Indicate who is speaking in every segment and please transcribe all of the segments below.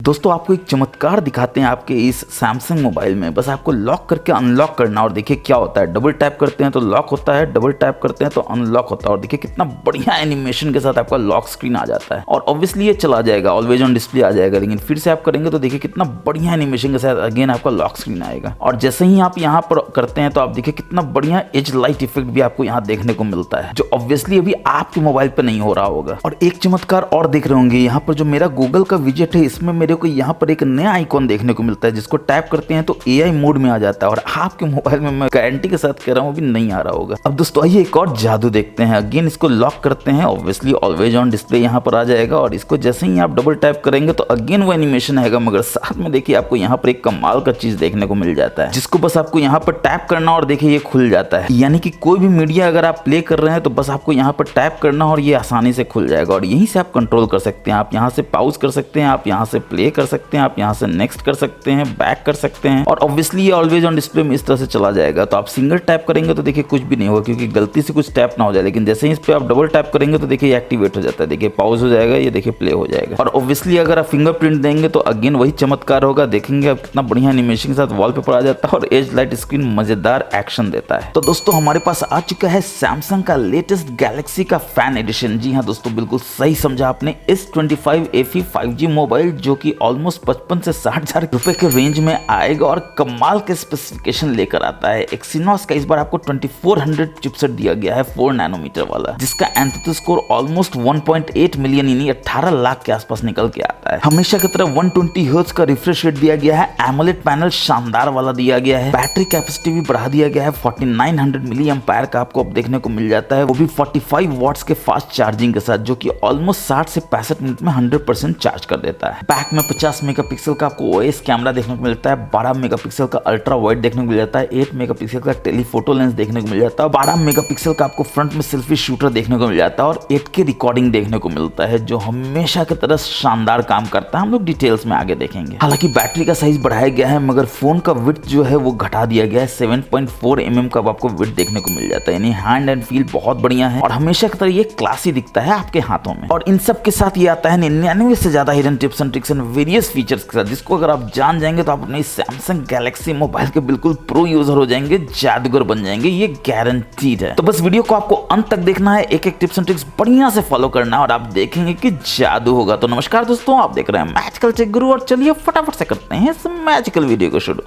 Speaker 1: दोस्तों आपको एक चमत्कार दिखाते हैं आपके इस सैमसंग मोबाइल में। बस आपको लॉक करके अनलॉक करना और देखिए क्या होता है। डबल टैप करते हैं तो लॉक होता है, डबल टैप करते हैं तो अनलॉक होता है और देखिए कितना बढ़िया एनिमेशन के साथ आपका लॉक स्क्रीन आ जाता है। और ऑब्वियसली ये चला जाएगा, ऑलवेज ऑन डिस्प्ले आ जाएगा, लेकिन फिर से आप करेंगे तो देखिए कितना बढ़िया एनिमेशन के साथ अगेन आपका लॉक स्क्रीन आएगा। और जैसे ही आप यहाँ पर करते हैं तो आप देखिए कितना बढ़िया एज लाइट इफेक्ट भी आपको यहाँ देखने को मिलता है, जो ऑब्वियसली अभी आपके मोबाइल पर नहीं हो रहा होगा। और एक चमत्कार और देख रहे होंगे, यहाँ पर जो मेरा गूगल का विजेट है इसमें मेरे को यहाँ पर एक नया आइकॉन देखने को मिलता है, जिसको टैप करते हैं तो एआई मोड में आ जाता है। और आपके मोबाइल में मैं गारंटी के साथ कह रहा हूँ अभी नहीं आ रहा होगा। अब दोस्तों आइए एक और जादू देखते हैं। अगेन इसको लॉक करते हैं, ऑब्वियसली ऑलवेज ऑन डिस्प्ले यहाँ पर आ जाएगा और इसको जैसे ही आप डबल टैप करेंगे तो अगेन वो एनिमेशन आएगा, मगर साथ में देखिए आपको यहाँ पर एक कमाल का चीज देखने को मिल जाता है, जिसको बस आपको यहाँ पर टैप करना और देखिए ये खुल जाता है। यानी कि कोई भी मीडिया अगर आप प्ले कर रहे हैं तो बस आपको यहाँ पर टैप करना और ये आसानी से खुल जाएगा। और यहीं से आप कंट्रोल कर सकते हैं, आप यहाँ से पॉज कर सकते हैं, आप यहाँ से प्ले कर सकते हैं, आप यहाँ से नेक्स्ट कर सकते हैं, बैक कर सकते हैं। और ऑब्वियसली ये ऑलवेज ऑन डिस्प्ले में इस तरह से चला जाएगा। तो आप सिंगल टैप करेंगे तो देखिए कुछ भी नहीं होगा, क्योंकि गलती से कुछ टैप ना हो जाए। लेकिन जैसे ही इस पे आप डबल टैप करेंगे तो देखिए एक्टिवेट हो जाता है, देखिए पॉज हो जाएगा, ये देखिए प्ले हो जाएगा। और ऑब्वियसली अगर आप फिंगरप्रिंट देंगे तो अगेन वही चमत्कार होगा, देखेंगे आप कितना बढ़िया एनिमेशन के साथ वॉलपेपर आ जाता है और एज लाइट स्क्रीन मजेदार एक्शन देता है। तो दोस्तों हमारे पास आ चुका है सैमसंग का लेटेस्ट गैलेक्सी का फैन एडिशन। जी हाँ दोस्तों, बिल्कुल सही समझा आपने। S25 FE 5G मोबाइल जो कि ऑलमोस्ट 55 से 60 हजार रुपए के रेंज में आएगा और कमाल के स्पेसिफिकेशन लेकर आता है। एक्सिनोस का इस बार आपको 2400 चिपसेट दिया गया है 4 नैनोमीटर वाला, जिसका एंथुसियास्ट स्कोर ऑलमोस्ट 1.8 मिलियन यानी 18 लाख के आसपास निकल के आता है। हमेशा की तरह 120 हर्ट्ज का रिफ्रेश रेट दिया गया है, एमोलेड पैनल शानदार वाला दिया गया है, बैटरी कैपेसिटी भी बढ़ा दिया गया है 4900 मिली एम्पायर का आपको अब देखने को मिल जाता है, वो भी 45 वॉट्स के फास्ट चार्जिंग के साथ, जो कि ऑलमोस्ट 60 से 65 मिनट में 100% चार्ज कर देता है। बैक में 50 मेगापिक्सल का आपको ओएस कैमरा देखने को मिलता है, 12 मेगापिक्सल का अल्ट्रा वाइड देखने को मिल जाता है, 8 मेगापिक्सल का टेलीफोटो लेंस देखने को मिल जाता है, 12 मेगापिक्सल का आपको फ्रंट में सेल्फी शूटर देखने को मिल जाता है और 8K रिकॉर्डिंग देखने को मिलता है, जो हमेशा की तरह शानदार काम करता है। हम लोग डिटेल्स में आगे देखेंगे। हालांकि बैटरी का साइज बढ़ाया गया है, मगर फोन का विड्थ जो है वो घटा दिया गया है, 7.4 mm का आपको विड्थ देखने को मिल जाता है, यानी हैंड एंड फील बहुत बढ़िया है और हमेशा की तरह ये क्लासी दिखता है आपके हाथों में। और इन सब के साथ ये आता है 99 से ज्यादा hidden tips and tricks and various features के साथ, जिसको अगर आप जान जाएंगे तो आप अपने सैमसंग गैलेक्सी मोबाइल के बिल्कुल प्रो यूजर हो जाएंगे, जादूगर बन जाएंगे, ये गारंटीड है। तो बस वीडियो को आपको अंत तक देखना है, एक एक टिप्स एंड ट्रिक्स बढ़िया से फॉलो करना है और आप देखेंगे कि जादू होगा। तो नमस्कार दोस्तों, आप देख रहे हैं मैजिकल टेक गुरु और चलिए फटाफट से करते हैं इस मैजिकल वीडियो को शुरू।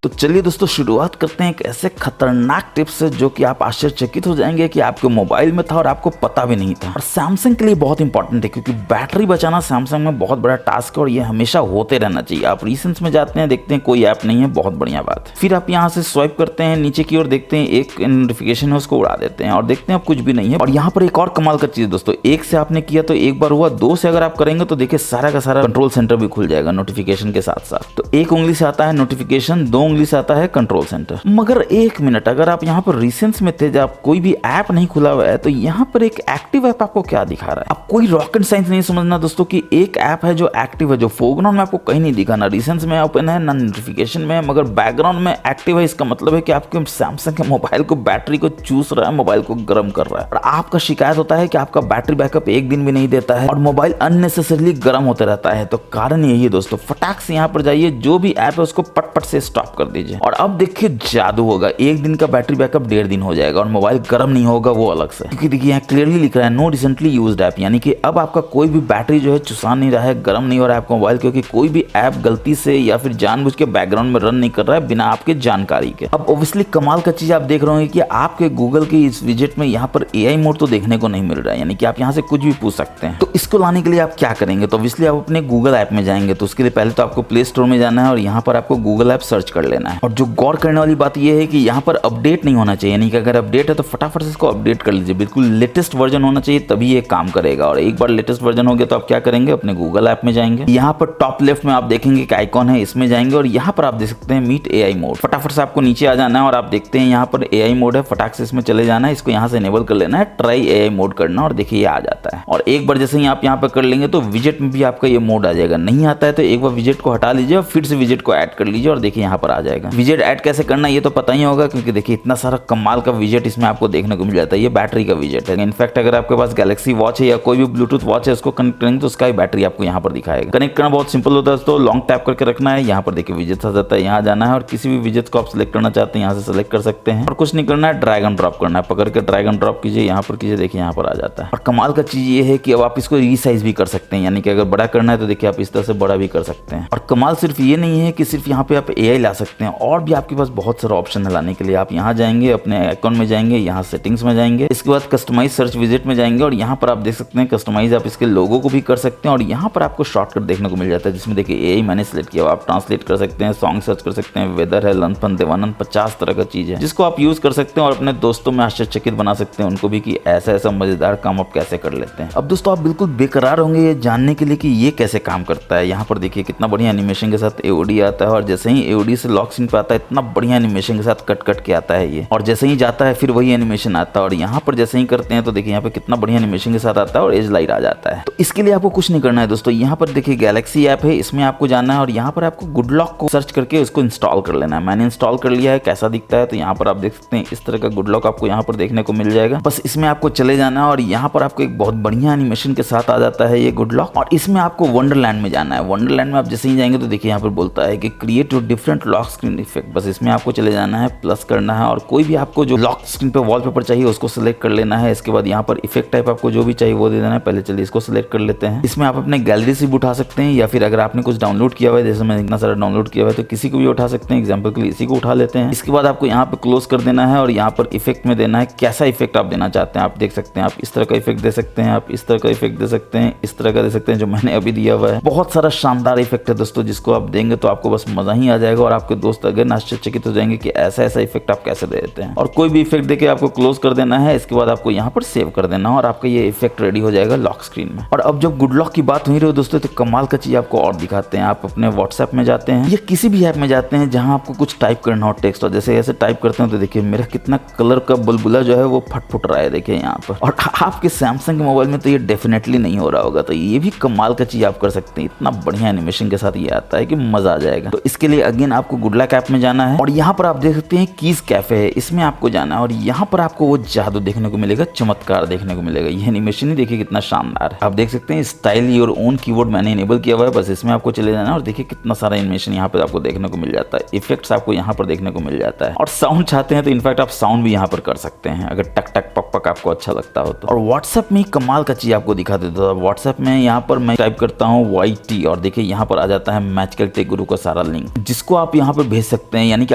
Speaker 1: तो चलिए दोस्तों शुरुआत करते हैं एक ऐसे खतरनाक टिप्स से जो कि आप आश्चर्यचकित हो जाएंगे कि आपके मोबाइल में था और आपको पता भी नहीं था। और सैमसंग के लिए बहुत इंपॉर्टेंट है, क्योंकि बैटरी बचाना सैमसंग में बहुत बड़ा टास्क है और ये हमेशा होते रहना चाहिए। आप रीसेंट्स में जाते हैं, देखते हैं कोई ऐप नहीं है, बहुत बढ़िया बात। फिर आप यहाँ से स्वाइप करते हैं नीचे की ओर, देखते हैं एक नोटिफिकेशन है, उसको उड़ा देते हैं और देखते हैं अब कुछ भी नहीं है। और यहाँ पर एक और कमाल का चीज दोस्तों, एक से आपने किया तो एक बार हुआ, 2 से अगर आप करेंगे तो देखिए सारा का सारा कंट्रोल सेंटर भी खुल जाएगा नोटिफिकेशन के साथ साथ। तो एक उंगली से आता है नोटिफिकेशन, 2 उंगली से आता है कंट्रोल सेंटर। मगर एक मिनट, अगर आप यहाँ पर रिसेंट्स में थे जब कोई भी ऐप नहीं खुला हुआ है, तो यहाँ पर एक एक्टिव ऐप आपको क्या दिखा रहा है। अब कोई रॉकेट साइंस नहीं समझना दोस्तों कि एक ऐप है जो एक्टिव है, जो फोरग्राउंड में आपको कहीं नहीं दिखा, ना रिसेंट्स में ओपन है ना नोटिफिकेशन में, मगर बैकग्राउंड में एक्टिव है। इसका मतलब है कि आपके सैमसंग के मोबाइल को बैटरी को चूस रहा है, मोबाइल को गर्म कर रहा है। और आपका शिकायत होता है कि आपका बैटरी बैकअप एक दिन भी नहीं देता है और मोबाइल अननेसेसरली गर्म होते रहता है। तो कारण यही है दोस्तों, फटाक से यहाँ पर जाइए, जो भी ऐप है उसको पट से स्टॉप कर दीजिए और अब देखिए जादू होगा। एक दिन का बैटरी बैकअप 1.5 दिन हो जाएगा और मोबाइल गर्म नहीं होगा, वो अलग से। क्योंकि देखिए यहाँ क्लियरली लिख रहा है नो रिसेंटली यूज्ड ऐप, यानी कि अब आपका कोई भी बैटरी जो है चुसा नहीं रहा है, गर्म नहीं हो रहा है आपका मोबाइल, क्योंकि कोई भी ऐप गलती से या फिर जानबूझ के बैकग्राउंड में रन नहीं कर रहा है बिना आपके जानकारी के। अब ऑब्वियसली कमाल का चीज आप देख रहे होंगे कि आपके गूगल के इस विजेट में यहाँ पर एआई मोड तो देखने को नहीं मिल रहा है, यानी कि आप यहाँ से कुछ भी पूछ सकते हैं। तो इसको लाने के लिए आप क्या करेंगे, तो ऑब्वियसली आप अपने गूगल ऐप में जाएंगे। तो उसके लिए पहले तो आपको प्ले स्टोर में जाना है और यहाँ पर आपको गूगल ऐप सर्च कर लेना है। और जो गौर करने वाली बात यह है कि यहाँ पर अपडेट नहीं होना चाहिए, यानी कि अगर अपडेट है तो फटाफट से इसको अपडेट कर लीजिए, बिल्कुल लेटेस्ट वर्जन होना चाहिए, तभी ये काम करेगा। और एक बार लेटेस्ट वर्जन हो गया तो आप क्या करेंगे, अपने गूगल ऐप में जाएंगे। यहाँ पर टॉप लेफ्ट में आप देखेंगे एक आइकॉन है, इसमें जाएंगे और यहाँ पर आप देख सकते हैं मीट एआई मोड। फटाफट से आपको नीचे आ जाना है और आप देखते हैं यहाँ पर एआई मोड है, फटाक से इसमें चले जाना है, इसको यहाँ से इनेबल कर लेना है, ट्राई एआई मोड करना और देखिए ये आ जाता है। और एक बार जैसे ही आप यहाँ पर कर लेंगे तो विजेट में भी आपका ये मोड आ जाएगा। नहीं आता है तो एक बार विजेट को हटा लीजिए और फिर से विजेट को ऐड कर लीजिए और देखिए यहाँ पर आ जाएगा। विजेट ऐड कैसे करना ये तो पता ही होगा, क्योंकि देखिए इतना सारा कमाल का विजेट इसमें आपको देखने को मिल जाता है। ये बैटरी का विजेट है। इनफैक्ट अगर आपके पास गैलेक्सी वॉच है या कोई भी ब्लूटूथ वॉच है, उसको कनेक्ट करेंगे तो उसका ही बैटरी आपको यहाँ पर दिखाएगा। कनेक्ट करना बहुत सिंपल होता है दोस्तों, लॉन्ग टैप करके रखना है, यहाँ पर देखिए विजेट आ जाता है, यहाँ जाना है और किसी भी विजेट को आप सिलेक्ट करना चाहते हैं यहाँ से सिलेक्ट कर सकते हैं। और कुछ नहीं करना है, ड्रैग एंड ड्रॉप करना है, पकड़ के ड्रैग एंड ड्रॉप कीजिए, यहाँ पर कीजिए, देखिए यहाँ पर आ जाता है। और कमाल का चीज ये है कि अब आप इसको रीसाइज भी कर सकते हैं, यानी कि अगर बड़ा करना है तो देखिए आप इस तरह से बड़ा भी कर सकते हैं। और कमाल सिर्फ ये नहीं है कि सिर्फ यहाँ पे आप AI ला सकते हैं, और भी आपके पास बहुत सारा ऑप्शन है लाने के लिए। आप यहाँ जाएंगे, अपने अकाउंट में जाएंगे, यहाँ सेटिंग्स में जाएंगे, इसके बाद कस्टमाइज सर्च विजिट में जाएंगे और यहाँ पर आप देख सकते हैं कस्टमाइज आप इसके लोगो को भी कर सकते हैं। और यहाँ पर आपको शॉर्टकट देखने को मिल जाता है, जिसमें देखिए AI मैंने सिलेक्ट किया, आप ट्रांसलेट कर सकते हैं, सॉन्ग सर्च कर सकते हैं, वेदर है, लंदन देवानंद, 50 तरह का चीज है जिसको आप यूज कर सकते हैं और अपने दोस्तों में आश्चर्यचकित बना सकते हैं उनको भी कि ऐसा ऐसा मजेदार काम आप कैसे कर लेते हैं। अब दोस्तों आप बिल्कुल बेकरार होंगे ये जानने के लिए कि ये कैसे काम करता है। यहाँ पर देखिए कितना बढ़िया एनिमेशन के साथ AOD आता है, और जैसे ही AOD से लॉक स्क्रीन पे आता है इतना बढ़िया एनिमेशन के साथ कट कट के आता है ये, और जैसे ही जाता है फिर वही एनिमेशन आता है। और यहाँ पर जैसे ही करते हैं तो देखिए यहाँ पे कितना बढ़िया एनिमेशन के साथ आता है और एज लाइट आ जाता है। तो इसके लिए आपको कुछ नहीं करना है दोस्तों, यहाँ पर देखिए गैलेक्सी ऐप है, इसमें आपको जाना है और यहाँ पर आपको गुड लॉक को सर्च करके उसको इंस्टॉल कर लेना है। मैंने इंस्टॉल कर लिया है, कैसा दिखता है तो यहाँ पर आप देख सकते हैं इस तरह का गुड लॉक आपको यहाँ पर देखने को मिल जाएगा। बस इसमें आपको चले जाना है और यहाँ पर आपको एक बहुत बढ़िया एनिमेशन के साथ आ जाता है ये गुड लॉक। और इसमें आपको वंडरलैंड में जाना है। वंडरलैंड में आप जैसे ही जाएंगे तो देखिए यहाँ पर बोलता है कि create your different lock screen effect. बस इसमें आपको चले जाना है, प्लस करना है और कोई भी आपको जो लॉक स्क्रीन पे वॉलपेपर चाहिए उसको सिलेक्ट कर लेना है। इसके बाद यहाँ पर इफेक्ट टाइप आपको जो भी चाहिए वो दे देना है। पहले चलिए इसको सिलेक्ट कर लेते हैं। इसमें आप अपने गैलरी से भी उठा सकते हैं, या फिर अगर आपने कुछ डाउनलोड किया हुआ है, जैसे मैंने इतना सारा डाउनलोड किया हुआ है तो किसी को भी उठा सकते हैं। एग्जाम्पल के लिए इसी को उठा लेते हैं। इसके बाद आपको यहाँ पे क्लोज कर देना है और यहाँ पर इफेक्ट में देना है कैसा इफेक्ट आप देना चाहते हैं। आप देख सकते हैं, आप इस तरह का इफेक्ट दे सकते हैं, आप इस तरह का इफेक्ट दे सकते हैं, इस तरह का दे सकते हैं जो मैंने अभी दिया हुआ है। बहुत सारा शानदार इफेक्ट है दोस्तों, जिसको आप देंगे तो आपको बस मजा ही आ जाएगा और आपके दोस्त अगर आश्चर्यचकित हो जाएंगे कि ऐसा ऐसा इफेक्ट आप कैसे दे देते हैं। और कोई भी इफेक्ट देके आपको क्लोज कर देना है। इसके बाद आपको यहाँ पर सेव कर देना है और आपका ये इफेक्ट रेडी हो जाएगा लॉक स्क्रीन में। और अब जब गुड लॉक की बात हुई रही हो दोस्तों, तो कमाल का चीज आपको और दिखाते हैं। आप अपने व्हाट्सएप में जाते हैं या किसी भी ऐप में जाते हैं जहां आपको कुछ टाइप करना हो टेक्स्ट, और जैसे ऐसे टाइप करते हैं तो देखिए मेरा कितना कलर का बुलबुला जो है वो फट रहा है, देखिए यहाँ पर। और आपके सैमसंग के मोबाइल में तो ये डेफिनेटली नहीं हो रहा होगा, तो ये भी कमाल का चीज आप कर सकते हैं। इतना बढ़िया एनिमेशन के साथ ये आता है कि मजा आ जाएगा। तो इसके लिए अगेन आपको गुड लक ऐप में जाना है और यहाँ पर आप देख सकते हैं कीज कैफे है, इसमें आपको जाना है और यहाँ पर आपको वो जादू देखने को मिलेगा, चमत्कार देखने को मिलेगा। ये एनिमेशन ही देखिए कितना शानदार है। आप देख सकते हैं स्टाइल योर ओन कीबोर्ड मैंने इनेबल किया हुआ है, बस इसमें आपको चले जाना है और देखिए कितना सारा एनिमेशन यहाँ पर आपको देखने को मिल जाता है। इफेक्ट्स आपको यहाँ पर देखने को मिल जाता है और साउंड चाहते हैं तो इनफैक्ट आप साउंड भी यहाँ पर कर सकते हैं अगर टक टक पक पक आपको अच्छा लगता हो तो। और व्हाट्सएप में कमाल का चीज आपको दिखा देता है। व्हाट्सएप में यहाँ पर मैं टाइप करता हूँ YT और देखिए यहाँ पर आ जाता है मैच करते गुरु का सारा लिंक, जिसको आप यहाँ पर भेज सकते हैं। यानी कि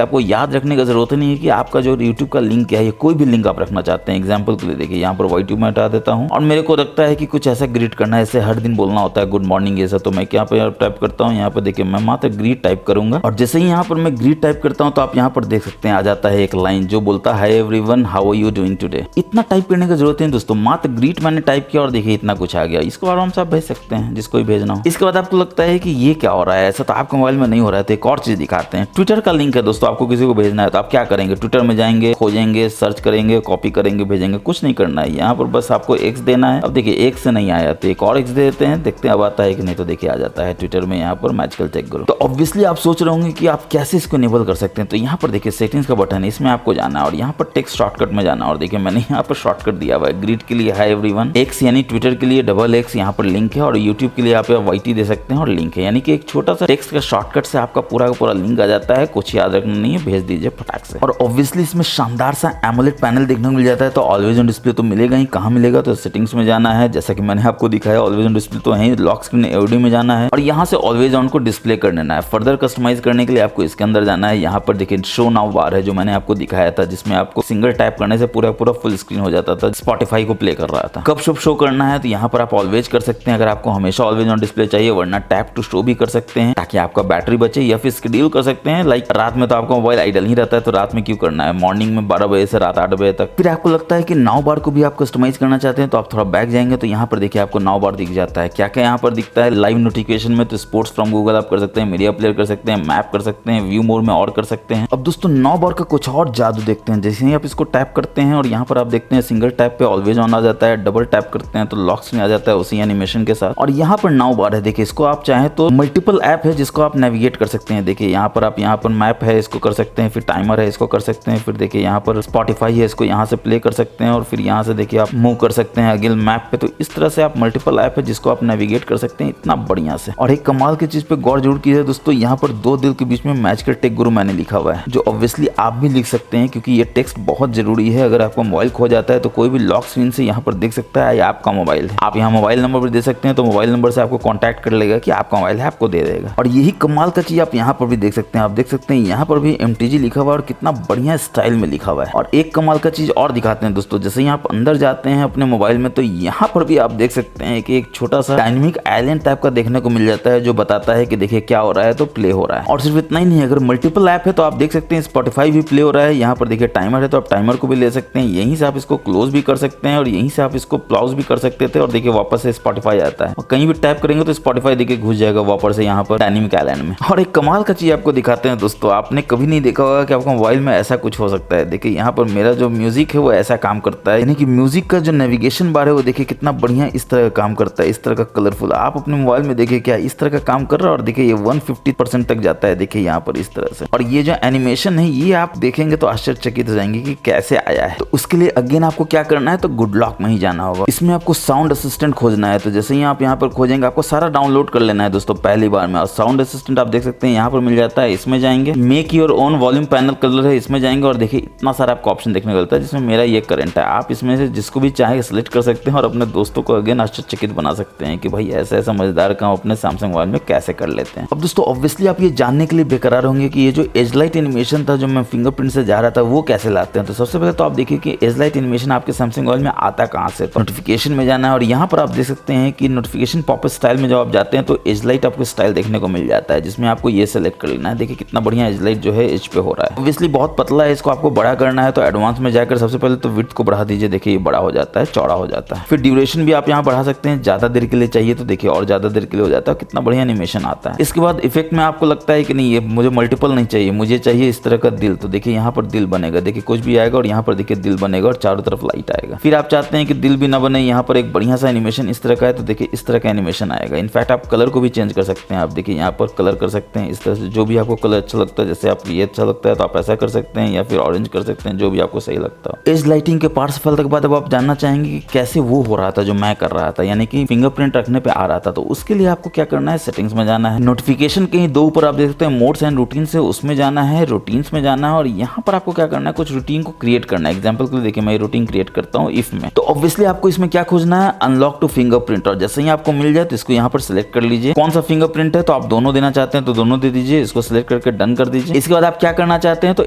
Speaker 1: आपको याद रखने का जरूरत नहीं है कि आपका जो यूट्यूब का लिंक है, कोई भी लिंक आप रखना चाहते हैं। एग्जाम्पल के लिए देखिए यहाँ पर YT में हटा देता हूँ और मेरे को लगता है कि कुछ ऐसा ग्रीट करना है, ऐसे हर दिन बोलना होता है गुड मॉर्निंग ऐसा, तो मैं यहाँ पे टाइप करता हूँ। यहाँ पर देखिए मैं मात्र ग्रीट टाइप करूंगा और जैसे ही यहाँ पर मैं ग्रीट टाइप करता हूँ तो आप यहाँ पर देख सकते हैं आ जाता है एक लाइन जो बोलता है everyone how are you doing today. इतना टाइप करने की जरूरत है दोस्तों, मात्र ग्रीट मैंने टाइप किया और देखिए इतना कुछ आ गया। इसको आराम से आप भेज सकते हैं जिसको भी भेजना हो। इसके बाद आपको लगता है कि ये क्या हो रहा है, ऐसा तो आपके मोबाइल में नहीं हो रहा है, तो एक और चीज दिखाते हैं। ट्विटर का लिंक है दोस्तों, आपको किसी को भेजना है तो आप क्या करेंगे, ट्विटर में जाएंगे, खोजेंगे, सर्च करेंगे, कॉपी करेंगे, भेजेंगे, कुछ नहीं करना है। यहाँ पर बस आपको X देना है। अब देखिए X से नहीं आया तो एक और X दे देते हैं, देखते हैं अब आता है कि नहीं, तो देखिए आ जाता है ट्विटर में यहाँ पर मैजिकल टेक गुरु। तो ऑब्वियसली आप सोच रहे होंगे कि आप कैसे इसको इनेबल कर सकते हैं, तो यहाँ पर देखिए सेटिंग्स का बटन है, इसमें आपको जाना है और यहाँ पर टेक्स्ट शॉर्टकट में जाना है और देखिए मैंने यहाँ पर शॉर्टकट दिया हुआ है। ग्रीट के लिए हाय एवरीवन, X यानी ट्विटर के लिए XX यहाँ पर लिंक है और यूट्यूब के लिए आप YT दे सकते हैं और लिंक है। यानी कि एक छोटा सा टेक्स्ट का शॉर्टकट से आपका पूरा का पूरा लिंक आ जाता है, कुछ याद रखना नहीं है, भेज दीजिए फटाक से। और ऑब्वियसली इसमें शानदार सा एमोलेड पैनल देखने को मिल जाता है। तो ऑलवेज ऑन डिस्प्ले तो मिलेगा ही, कहाँ मिलेगा, तो सेटिंग्स में जाना है, जैसा कि मैंने आपको दिखाया ऑलवेज ऑन डिस्प्ले तो है, लॉक स्क्रीन AOD में जाना है और यहाँ से ऑलवेज ऑन को डिस्प्ले कर देना है। फर्दर कस्टमाइज करने के लिए आपको इसके अंदर जाना है। यहाँ पर देखिए शो नाउ बार है जो मैंने आपको दिखाया था, जिसमें आपको सिंगल टैप करने से पूरा पूरा फुल स्क्रीन हो जाता था, स्पॉटिफाई को प्ले कर रहा था। कब शुभ शो करना है तो यहाँ पर आप ऑलवेज कर सकते हैं अगर आपको हमेशा ऑलवेज ऑन डिस्प्ले चाहिए, वरना टैप टू शो भी कर सकते हैं ताकि आपका बैटरी बचे, या फिर शेड्यूल कर सकते हैं। लाइक रात में तो आपका मोबाइल आइडल ही रहता है, तो रात में क्यों करना है, मॉर्निंग में 12 बजे से रात 8 बजे तक। फिर आपको लगता है कि नाउ बार को भी आप कस्टमाइज करना चाहते हैं तो आप थोड़ा बैक जाएंगे तो यहाँ पर देखिए आपको नाउ बार दिख जाता है। क्या क्या यहाँ पर दिखता है लाइव नोटिफिकेशन में, तो स्पोर्ट्स फ्रॉम गूगल आप कर सकते हैं, मीडिया प्लेयर कर सकते हैं, मैप कर सकते हैं, व्यू मोड में और कर सकते हैं। अब दोस्तों नाउ बार का कुछ और जादू देखते हैं। जैसे ही आप इसको टैप करते हैं और यहाँ पर आप देखते हैं सिंगल टैप पे ऑलवेज ऑन आ जाता है, डबल टैप करते हैं तो लॉक स्क्रीन आ जाता है उसी एनिमेशन के साथ। और यहाँ पर नाउ बार है, देखिए इसको आप चाहें तो मल्टीपल ऐप है जिसको आप नेविगेट कर सकते हैं। देखिए यहाँ पर आप यहाँ पर मैप है इसको कर सकते हैं, फिर टाइमर है इसको कर सकते हैं, फिर देखिए यहाँ पर स्पॉटिफाई है इसको यहाँ से प्ले कर सकते हैं और फिर यहाँ से देखिए आप मूव कर सकते हैं अगेन मैप पे। तो इस तरह से आप मल्टीपल ऐप है जिसको आप नेविगेट कर सकते हैं इतना बढ़िया से। और एक कमाल की चीज पे गौर जरूर कीजिए दोस्तों, यहाँ पर दो दिल के बीच में मैच कर टेक गुरु मैंने लिखा हुआ है, जो ऑब्वियसली आप भी लिख सकते हैं क्योंकि ये टेक्स्ट बहुत जरूरी है। अगर आपका मोबाइल खो जाता है तो कोई भी लॉक स्क्रीन से यहाँ पर देख सकता है आपका मोबाइल है। आप यहाँ मोबाइल नंबर भी दे सकते हैं तो मोबाइल नंबर से आपको कॉन्टैक्ट कर लेगा कि आपका मोबाइल है, आपको दे देगा। और यही कमाल का चीज आप यहाँ पर भी देख सकते हैं। आप देख सकते हैं यहाँ पर भी MTG लिखा हुआ है और कितना बढ़िया स्टाइल में लिखा हुआ है। और एक कमाल का चीज और दिखाते हैं दोस्तों, जैसे ही आप अंदर जाते हैं अपने मोबाइल में तो यहाँ पर भी आप देख सकते हैं कि एक छोटा सा डायनेमिक आइलैंड टाइप का देखने को मिल जाता है जो बताता है कि देखिए क्या हो रहा है तो प्ले हो रहा है। और सिर्फ इतना ही नहीं, अगर मल्टीपल ऐप है तो आप देख सकते हैं स्पॉटिफाई भी प्ले हो रहा है। यहाँ पर देखिए टाइमर है तो आप टाइमर को भी ले सकते हैं, यहीं से आप इसको क्लोज भी कर सकते हैं और यहीं से आप इसको पॉज भी कर सकते थे और देखिए वापस से स्पॉटिफाई आता है। और कहीं भी टैप करेंगे तो स्पॉटिफाई देखिए घुस जाएगा वापस से यहाँ पर डायनेमिक आइलैंड में। और एक कमाल का चीज आपको दिखाते हैं दोस्तों, आपने कभी नहीं देखा होगा कि आपका मोबाइल में ऐसा कुछ हो सकता है। देखिए यहाँ पर मेरा जो म्यूजिक है वो ऐसा काम करता है, यानी कि म्यूजिक का जो नेविगेशन बार है वो देखिए कितना बढ़िया इस तरह का काम करता है, इस तरह का कलरफुल। आप अपने मोबाइल में देखिए क्या इस तरह का काम कर रहा है और देखिए ये 150% तक जाता है देखिए यहाँ पर इस तरह से। और ये जो एनिमेशन है ये आप देखेंगे तो आश्चर्यचकित हो जाएंगे कि कैसे आया है। तो उसके लिए अगेन आपको क्या करना है तो गुड लॉक में ही जाना होगा। इसमें आपको साउंड असिस्टेंट खोजना है, तो जैसे ही आप यहाँ पर खोजेंगे आपको सारा डाउनलोड कर लेना है दोस्तों पहली बार में। और साउंड असिस्टेंट आप देख सकते हैं यहाँ पर मिल जाता है, इसमें जाएंगे make your own volume panel colour है इसमें जाएंगे और देखिए इतना सारा आपको ऑप्शन देखने को मिलता है जिसमें मेरा ये करंट है। आप इसमें से जिसको भी चाहे सेलेक्ट कर सकते हैं और अपने दोस्तों को अगेन आश्चर्यचकित बना सकते हैं कि भाई ऐसा ऐसा मजेदार काम अपने सैमसंग मोबाइल में कैसे कर लेते हैं। अब दोस्तों ऑब्वियसली आप ये जानने के लिए बेकरार होंगे कि ये जो एज लाइट एनिमेशन था जो मैं फिंगरप्रिंट से जा रहा था वो कैसे लाते हैं। तो सबसे पहले तो आप देखिए कि एज लाइट एनिमेशन आपके सैमसंग मोबाइल में आता कहाँ से। तो नोटिफिकेशन में जाना है और यहाँ पर आप देख सकते हैं कि नोटिफिकेशन पॉप स्टाइल में जब आप जाते हैं तो एज लाइट आपको स्टाइल देखने को मिल जाता है जिसमें आपको ये सेलेक्ट कर लेना है। देखिए कितना बढ़िया एज लाइट जो है एज पे हो रहा है। ऑब्वियसली बहुत पतला है, इसको आपको बड़ा करना है तो एडवांस में जाकर सबसे पहले तो विड्थ को बढ़ा दीजिए, देखिए ये बड़ा हो जाता है, चौड़ा हो जाता है। फिर ड्यूरेशन भी आप यहाँ बढ़ा सकते हैं, ज्यादा देर के लिए चाहिए तो देखिए और ज्यादा देर के लिए हो जाता है, कितना बढ़िया एनिमेशन आता है। इसके बाद इफेक्ट में आपको लगता है कि नहीं ये मुझे मल्टीपल नहीं चाहिए, मुझे चाहिए इस तरह का दिल, तो देखिए यहाँ पर दिल बनेगा, देखिए कुछ भी आएगा और यहाँ पर देखिए दिल बनेगा और चारों तरफ लाइट आएगा। फिर आप चाहते हैं कि दिल भी ना बने, यहाँ पर एक बढ़िया सा एनिमेशन इस तरह का है तो देखिए इस तरह का एनिमेशन आएगा। इनफैक्ट आप कलर को भी चेंज कर सकते हैं, आप देखिए यहाँ पर कलर कर सकते हैं इस तरह से, जो भी आपको कलर अच्छा लगता है, जैसे आपको ये अच्छा लगता है तो आप ऐसा कर सकते हैं या फिर ऑरेंज कर सकते हैं, जो भी आपको सही लगता है। एज लाइटिंग के पार्ट सफल तक बाद अब आप जानना चाहेंगे कि कैसे वो हो रहा था जो मैं कर रहा था, यानी कि फिंगरप्रिंट रखने पे आ रहा था। तो उसके लिए आपको क्या करना है, सेटिंग्स में जाना है, नोटिफिकेशन कहीं दो ऊपर आप देख सकते हैं मोड्स एंड रूटीन से, उसमें जाना है, रूटीन्स में जाना है और यहाँ पर आपको क्या करना है, कुछ रूटीन को क्रिएट करना है। एग्जाम्पल के लिए देखिए मैं रूटीन क्रिएट करता हूँ इफ में, तो ऑब्वियसली आपको इसमें क्या खोजना है, अनलॉक टू फिंगरप्रिंट। और जैसे ही आपको मिल जाए तो इसको यहाँ पर सिलेक्ट कर लीजिए, कौन सा फिंगरप्रिंट है तो आप दोनों देना चाहते हैं तो दोनों दे दीजिए, इसको सिलेक्ट करके डन कर दीजिए। इसके बाद आप क्या करना चाहते हैं तो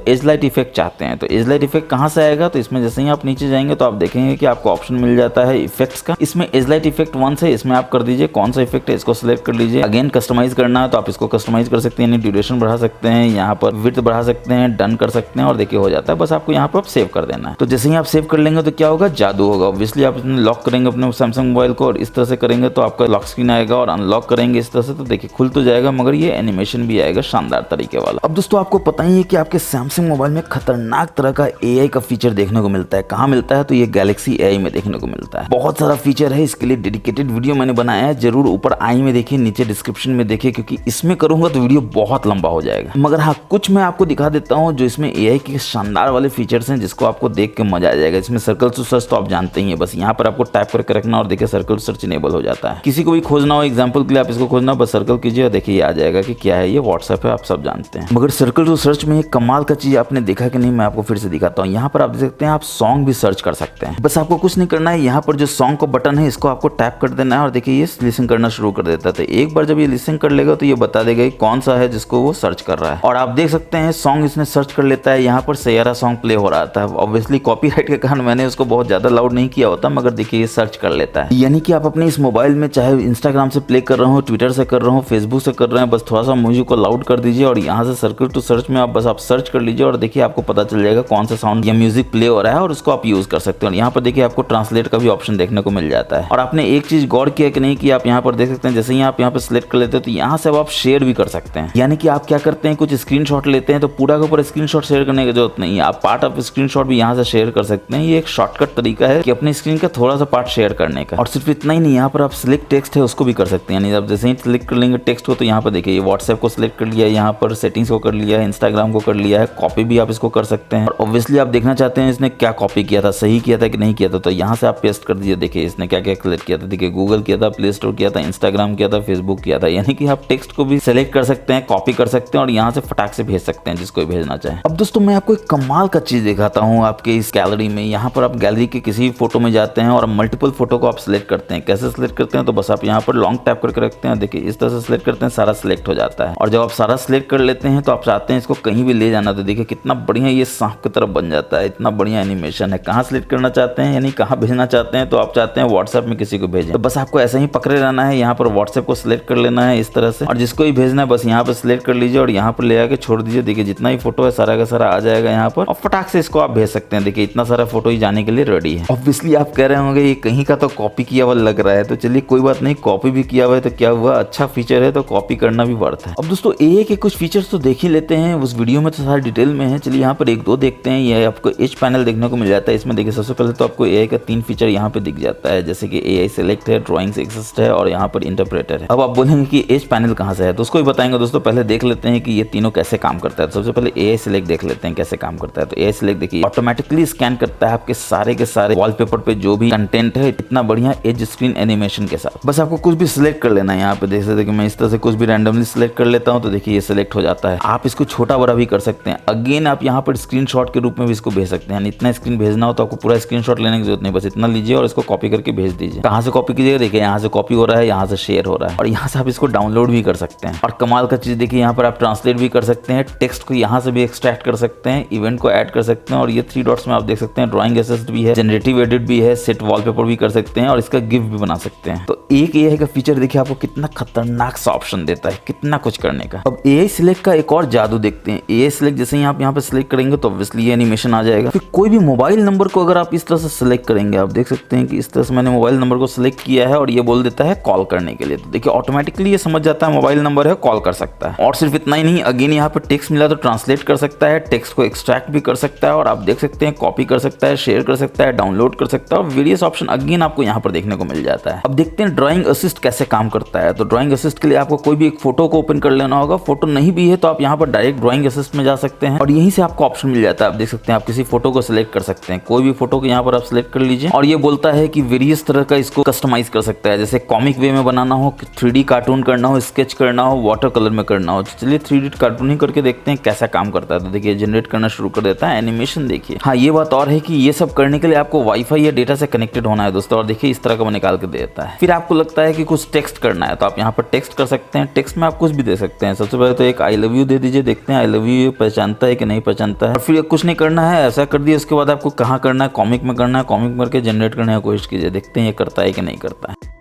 Speaker 1: एज लाइट इफेक्ट चाहते हैं, तो एज लाइट इफेक्ट कहाँ से आएगा, तो इसमें जैसे ही आप नीचे जाएंगे तो आप देखेंगे कि आपको ऑप्शन मिल जाता है इफेक्ट्स का, इसमें एज लाइट इफेक्ट 1 से इसमें आप कर दीजिए कौन सा इफेक्ट है, इसको सिलेक्ट कर लीजिए। अगेन कस्टमाइज करना है तो आप इसको कस्टमाइज कर सकते हैं, यानी ड्यूरेशन बढ़ा सकते हैं, यहाँ पर विड्थ बढ़ा सकते हैं, डन कर सकते हैं और देखिए हो जाता है। बस आपको यहाँ पर सेव कर देना है। तो जैसे ही आप सेव कर लेंगे तो क्या होगा, जादू होगा। ऑब्वियसली आप लॉक करेंगे अपने सैमसंग मोबाइल को और इस तरह से करेंगे तो आपका लॉक स्क्रीन आएगा और अनलॉक करेंगे इस तरह से तो देखिए खुल तो जाएगा मगर ये एनिमेशन भी आएगा शानदार तरीके वाला। अब दोस्तों आपको पता ही है कि आपके सैमसंग मोबाइल में खतरनाक तरह का AI का फीचर देखने को मिलता है। कहाँ मिलता है तो ये गैलेक्सी AI में देखने को मिलता है। बहुत सारा फीचर है, इसके लिए डेडिकेटेड वीडियो मैंने बनाया है, जरूर ऊपर आई में देखिए, नीचे डिस्क्रिप्शन में देखिए, क्योंकि इसमें करूंगा तो वीडियो बहुत लंबा हो जाएगा। मगर हाँ कुछ मैं आपको दिखा देता हूँ जो इसमें AI के शानदार वाले फीचर्स हैं जिसको आपको देख के मजा आ जाएगा। इसमें सर्कल टू सर्च तो आप जानते ही है, बस यहाँ पर आपको टाइप करके रखना और देखिए सर्कल सर्च इनेबल हो जाता है। किसी को भी खोजना हो एग्जाम्पल के लिए आप इसको खोजना, बस सर्कल कीजिए और देखिए आ जाएगा कि क्या है, ये व्हाट्सएप है, आप सब जानते हैं। मगर सर्कल टू सर्च में एक कमाल का चीज आपने देखा कि नहीं, मैं आपको फिर से दिखाता हूँ। यहाँ पर आप देख सकते हैं आप सॉन्ग भी सर्च कर सकते हैं। बस आपको कुछ नहीं करना है, यहाँ पर जो सॉन्ग का बटन है इसको आपको टैप कर देना है और देखिए ये लिसन करना शुरू कर देता है। एक बार जब ये लिसन कर लेगा तो ये बता देगा कौन सा है जिसको वो सर्च कर रहा है। और आप देख सकते हैं सॉन्ग इसने सर्च कर लेता है, यहाँ पर सैयारा सॉन्ग प्ले हो रहा था। ऑब्वियसली कॉपीराइट के कारण मैंने उसको बहुत ज्यादा लाउड नहीं किया होता, मगर देखिए ये सर्च कर लेता है। यानी कि आप अपने इस मोबाइल में चाहे इंस्टाग्राम से प्ले कर रहे हो, ट्विटर से कर रहे हो, फेसबुक से कर रहे हैं, बस थोड़ा सा म्यूजिक को लाउड कर दीजिए और यहाँ से सर्कल टू सर्च में आप सर्च कर लीजिए और देखिए आपको पता चल जाएगा कौन सा साउंड या म्यूजिक प्ले हो रहा है और उसको आप यूज कर सकते हो। यहाँ पर देखिए आपको ट्रांसलेट का भी ऑप्शन देखने को मिल जाता है। और आपने एक चीज गौर किया कि नहीं कि आप यहाँ पर देख सकते हैं जैसे ही आप यहाँ पर सिलेक्ट कर लेते हैं तो यहाँ से आप शेयर भी कर सकते हैं। यानी कि आप क्या करते हैं, कुछ स्क्रीनशॉट लेते हैं तो पूरा के पूरा स्क्रीनशॉट शेयर करने की जरूरत नहीं है, आप पार्ट ऑफ स्क्रीनशॉट भी यहाँ से शेयर कर सकते हैं। ये एक शॉर्टकट तरीका है कि अपनी स्क्रीन का थोड़ा सा पार्ट शेयर करने का। और सिर्फ इतना ही नहीं, यहाँ पर आप सिलेक्ट टेक्स्ट है उसको भी कर सकते हैं, यानी आप जैसे ही सिलेक्ट कर लेंगे टेक्स्ट को तो यहाँ पर देखिए व्हाट्सएप को सिलेक्ट कर लिया, यहाँ पर सेटिंग्स को कर लिया है, इंस्टाग्राम को कर लिया है, कॉपी भी आप इसको कर सकते हैं। और ऑब्वियसली आप देखना चाहते हैं इसने क्या कॉपी किया था, सही किया था कि नहीं किया था, तो यहाँ से आप पेस्ट कर दीजिए। देखिए इसने क्या क्या सेलेक्ट किया था, देखिए गूगल किया था, प्ले स्टोर किया था, इंस्टाग्राम किया था, फेसबुक किया था। यानी कि आप टेक्स्ट को भी सेलेक्ट कर सकते हैं, कॉपी कर सकते हैं और यहाँ से फटाक से भेज सकते हैं जिसको भेजना चाहे। अब दोस्तों मैं आपको एक कमाल का चीज दिखाता हूँ आपके इस गैलरी में। यहाँ पर आप गैलरी के किसी फोटो में जाते हैं और मल्टीपल फोटो को आप सिलेक्ट करते हैं। कैसे सिलेक्ट करते हैं, तो बस आप यहाँ पर लॉन्ग टैप करके रखते हैं, देखिए इस तरह से सिलेक्ट करते हैं, सारा सिलेक्ट हो जाता है। और जब आप सारा सिलेक्ट कर लेते हैं तो आप चाहते हैं इसको कहीं भी ले जाना, तो देखिए कितना बढ़िया ये सांप की तरफ बन जाता है। इतना बढ़िया एनिमेशन है। कहाँ सिलेक्ट करना चाहते हैं यानी कहाँ भेजना चाहते हैं, तो आप चाहते हैं व्हाट्सएप में किसी को भेजें, तो बस आपको ऐसा ही पकड़े रहना है, यहाँ पर व्हाट्सएप को सिलेक्ट कर लेना है इस तरह से, और जिसको ही भेजना है बस यहाँ पर सिलेक्ट कर लीजिए और यहाँ पर ले आके छोड़ दीजिए। देखिए जितना ही फोटो है सारा का सारा आ जाएगा यहाँ पर, और फटाक से इसको आप भेज सकते हैं। देखिए इतना सारा फोटो ही जाने के लिए रेडी है। ऑब्वियसली आप कह रहे होंगे ये कहीं का तो कॉपी किया हुआ लग रहा है, तो चलिए कोई बात नहीं, कॉपी भी किया हुआ है तो क्या हुआ, अच्छा फीचर है तो कॉपी करना भी वर्थ है। अब दोस्तों एआई के कुछ फीचर्स तो देख ही लेते हैं, उस वीडियो में तो सारा डिटेल में है। चलिए यहाँ पर एक दो देखते हैं। ये आपको एज पैनल देखने को मिल जाता है। इसमें देखिए सबसे पहले तो आपको एआई का 3 फीचर यहाँ पे दिख जाता है, जैसे कि एआई सेलेक्ट है, ड्राइंग्स एग्जिस्ट है और यहाँ पर इंटरप्रेटर है। अब आप बोलेंगे कि एज पैनल कहाँ से है, तो उसको भी बताएंगे दोस्तों। पहले देख लेते हैं कि ये तीनों कैसे काम करता है। सबसे पहले एआई सेलेक्ट देख लेते हैं कैसे काम करता है। तो एआई सेलेक्ट देखिए ऑटोमेटिकली स्कैन करता है आपके सारे के सारे वॉलपेपर पे जो भी कंटेंट है, इतना बढ़िया एज स्क्रीन एनिमेशन के साथ। बस आपको कुछ भी सिलेक्ट कर लेना है। यहाँ पे देख सकते हैं कि मैं इस तरह से कुछ भी रैंडमली सिलेक्ट कर लेता हूँ, तो देखिए ये सिलेक्ट हो जाता है। आप इसको छोटा बड़ा भी कर सकते हैं। अगेन आप यहाँ पर स्क्रीनशॉट के रूप में भी इसको भेज सकते हैं। इतना स्क्रीन भेजना हो तो आपको पूरा स्क्रीनशॉट लेने की जरूरत नहीं, बस इतना लीजिए और इसको कॉपी करके भेज दीजिए। कहाँ से कॉपी कीजिएगा, देखिए यहाँ से कॉपी हो रहा है, यहाँ से शेयर हो रहा है और यहाँ से आप इसको डाउनलोड भी कर सकते हैं। और कमाल का चीज देखिए यहाँ पर आप ट्रांसलेट भी कर सकते हैं, टेक्स्ट को यहाँ से भी एक्सट्रैक्ट कर सकते हैं, इवेंट को ऐड कर सकते हैं। और ये 3 डॉट्स में आप देख सकते हैं ड्राइंग असिस्ट भी है, जनरेटिव एडिट भी है, सेट वॉलपेपर भी कर सकते हैं और इसका गिफ भी बना सकते हैं। तो एक एआई का फीचर देखिए आपको कितना खतरनाक सा ऑप्शन देता है, कितना कुछ करने का। अब एआई सिलेक्ट का एक और जादू देखते हैं। एआई सिलेक्ट जैसे ही आप यहाँ पे सिलेक्ट करेंगे तो ऑब्वियसली ये एनिमेशन आ जाएगा। फिर कोई भी मोबाइल नंबर को अगर आप इस तरह से सिलेक्ट करेंगे, आप देख सकते हैं कि इस तरह से मैंने मोबाइल नंबर को सिलेक्ट किया है और ये बोल देता है कॉल करने के लिए। तो देखिए ऑटोमेटिकली ये समझ जाता है मोबाइल नंबर है, कॉल कर सकता है। और सिर्फ इतना ही नहीं, अगेन यहाँ पे टेक्स्ट मिला तो ट्रांसलेट कर सकता है, टेक्स्ट को एक्सट्रैक्ट भी कर सकता है और आप देख सकते हैं कॉपी कर सकता है, शेयर कर सकता है, डाउनलोड कर सकता है और वेरियस ऑप्शन अगेन आपको यहाँ पर देखने को मिल जाता है। अब देखते हैं ड्राइंग असिस्ट कैसे काम करता है। तो ड्राइंग असिस्ट के लिए आपको कोई भी एक फोटो को ओपन कर लेना होगा। फोटो नहीं भी है तो आप यहाँ पर डायरेक्ट ड्राइंग असिस्ट में जा सकते हैं और यहीं से आपको ऑप्शन मिल जाता है। आप देख सकते हैं आप किसी फोटो को सिलेक्ट कर सकते हैं, कोई भी फोटो को यहाँ पर आप सिलेक्ट कर लीजिए और ये बोलता है कि वेरियस तरह का इसको कस्टमाइज कर सकता है, जैसे कॉमिक वे में बनाना हो, 3D कार्टून करना हो, स्केच करना हो, वाटर कलर में करना हो। चलिए 3D कार्टून ही करके देखते हैं कैसा काम करता है। तो देखिए जनरेट करना शुरू कर देता है एनिमेशन। देखिए हाँ ये बात और है कि ये सब करने के लिए आपको वाईफाई या डेटा से कनेक्टेड होना है दोस्तों। और देखिए इस तरह का वो निकाल के देता है। फिर आपको लगता है कि कुछ टेक्स्ट करना है तो आप यहाँ पर टेक्स्ट कर सकते हैं। टेक्स्ट में आप कुछ भी दे सकते हैं। सबसे पहले तो एक आई लव यू दे दीजिए, देखते हैं आई लव यू पहचानता है कि नहीं पहचानता है। और फिर कुछ नहीं करना है, ऐसा कर दिया। उसके बाद आपको कहाँ करना है, कॉमिक में करना है, कॉमिक में करके जनरेट करने की कोशिश कीजिए, देखते हैं ये करता है कि नहीं करता है।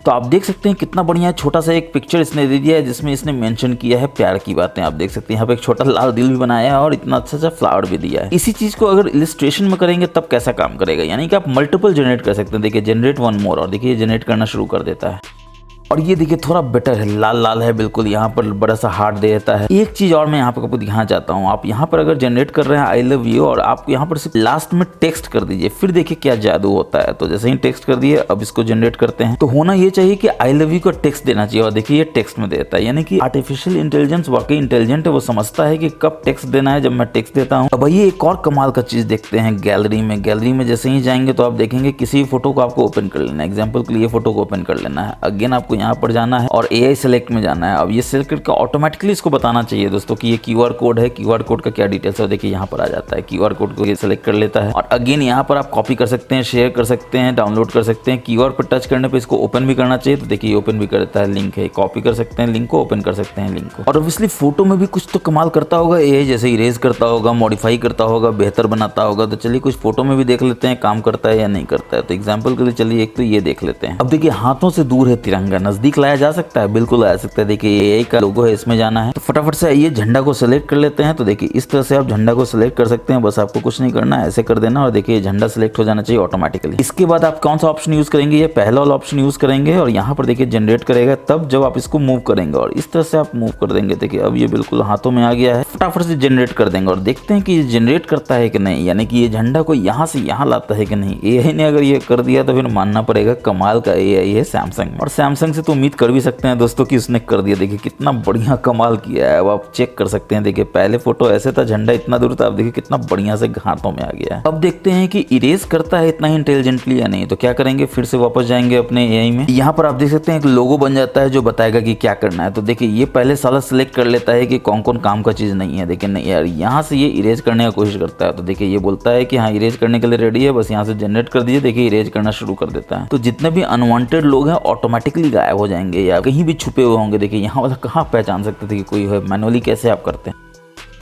Speaker 1: तो आप देख सकते हैं कितना बढ़िया छोटा सा एक पिक्चर इसने दे दिया है जिसमें इसने मेंशन किया है प्यार की बातें। आप देख सकते हैं यहाँ पे एक छोटा लाल दिल भी बनाया है और इतना अच्छा सा फ्लावर भी दिया है। इसी चीज को अगर इलिस्ट्रेशन में करेंगे तब कैसा काम करेगा, यानी कि आप मल्टीपल जनरेट कर सकते हैं। देखिए जनरेट 1 मोर और देखिए जनरेट करना शुरू कर देता है। और ये देखिए थोड़ा बेटर है, लाल लाल है बिल्कुल, यहाँ पर बड़ा सा हार्ट दे देता है। एक चीज और मैं यहाँ पर आपको दिखाना चाहता हूँ। आप यहाँ पर अगर जनरेट कर रहे हैं आई लव यू और आप यहाँ पर सिर्फ लास्ट में टेक्स्ट कर दीजिए, फिर देखिए क्या जादू होता है। तो जैसे ही टेक्स्ट कर दिए, अब इसको जनरेट करते हैं। तो होना ये चाहिए कि आई लव यू को टेक्स्ट देना चाहिए और देखिए ये टेक्स्ट में देता है। यानी कि आर्टिफिशियल इंटेलिजेंस वाकई इंटेलिजेंट है, वो समझता है कि कब टेक्स्ट देना है जब मैं टेक्स्ट देता हूँ। अब ये एक और कमाल का चीज देखते हैं गैलरी में। गैलरी में जैसे ही जाएंगे तो आप देखेंगे किसी फोटो को आपको ओपन कर लेना है। एग्जाम्पल के लिए फोटो को ओपन कर लेना है। अगेन आपको यहाँ पर जाना है और एआई सेलेक्ट में जाना है। अब ये सेलेक्ट करके ऑटोमेटिकली इसको बताना चाहिए दोस्तों कि ये क्यूआर कोड है, क्यूआर कोड का क्या डिटेल्स है। देखिए यहाँ पर आ जाता है, क्यूआर कोड को ये सेलेक्ट कर लेता है और अगेन यहाँ पर आप कॉपी कर सकते हैं, शेयर कर सकते हैं, डाउनलोड कर सकते हैं। क्यूआर पर टच करने पे इसको ओपन भी करना चाहिए, तो देखिए ये ओपन भी करता है। लिंक है, कॉपी कर सकते हैं लिंक को, ओपन कर सकते हैं लिंक को। और ऑब्वियसली फोटो में भी कुछ तो कमाल करता होगा एआई, जैसे इरेज करता होगा, मॉडिफाई करता होगा, बेहतर बनाता होगा। तो चलिए कुछ फोटो में भी देख लेते हैं काम करता है या नहीं करता है। तो एग्जाम्पल के लिए चलिए एक तो ये देख लेते हैं। अब देखिए हाथों से दूर है तिरंगा, नजदीक लाया जा सकता है, बिल्कुल आ सकता है। देखिए एआई का लोगो है, इसमें जाना है। तो फटाफट से ये झंडा को सिलेक्ट कर लेते हैं। तो देखिए इस तरह से आप झंडा को सिलेक्ट कर सकते हैं, बस आपको कुछ नहीं करना है, ऐसे कर देना और देखिए झंडा सिलेक्ट हो जाना चाहिए ऑटोमेटिकली। इसके बाद आप कौन सा ऑप्शन यूज करेंगे, ये पहला वाला ऑप्शन यूज करेंगे और यहाँ पर देखिए जनरेट करेगा तब जब आप इसको मूव करेंगे और इस तरह से आप मूव कर देंगे। देखिए अब ये बिल्कुल हाथों में आ गया है, फटाफट से जनरेट कर देंगे और देखते हैं कि ये जनरेट करता है कि नहीं, यानी कि ये झंडा को यहाँ से यहाँ लाता है कि नहीं। एआई ने अगर ये कर दिया तो फिर मानना पड़ेगा कमाल का एआई है सैमसंग। और सैमसंग से तो उम्मीद कर भी सकते हैं दोस्तों कि उसने कर दिया। देखिए कितना बढ़िया कमाल किया है। अब आप चेक कर सकते हैं। देखिए पहले फोटो ऐसे था, झंडा इतना दूर था, अब देखिए कितना बढ़िया से हाथों में आ गया है। अब देखते हैं कि इरेज करता है इतना इंटेलिजेंटली या नहीं। तो क्या करेंगे, फिर से वापस जाएंगे अपने एआई में। यहाँ पर आप देख सकते हैं एक लोगो बन जाता है जो बताएगा कि क्या करना है। तो देखिए ये पहले साला सिलेक्ट कर लेता है कि कौन कौन काम का चीज नहीं है। देखिए नहीं यार, यहाँ से ये इरेज करने का कोशिश करता है। तो देखिए ये बोलता है कि हाँ इरेज करने के लिए रेडी है, बस यहाँ से जनरेट कर दीजिए। देखिए इरेज करना शुरू कर देता है। तो जितने भी अनवांटेड लोग हैं ऑटोमेटिकली गायब हो जाएंगे या कहीं भी छुपे हुए होंगे। देखिए यहाँ वाला कहाँ पहचान सकते थे कि कोई है, मैनुअली कैसे आप करते हैं।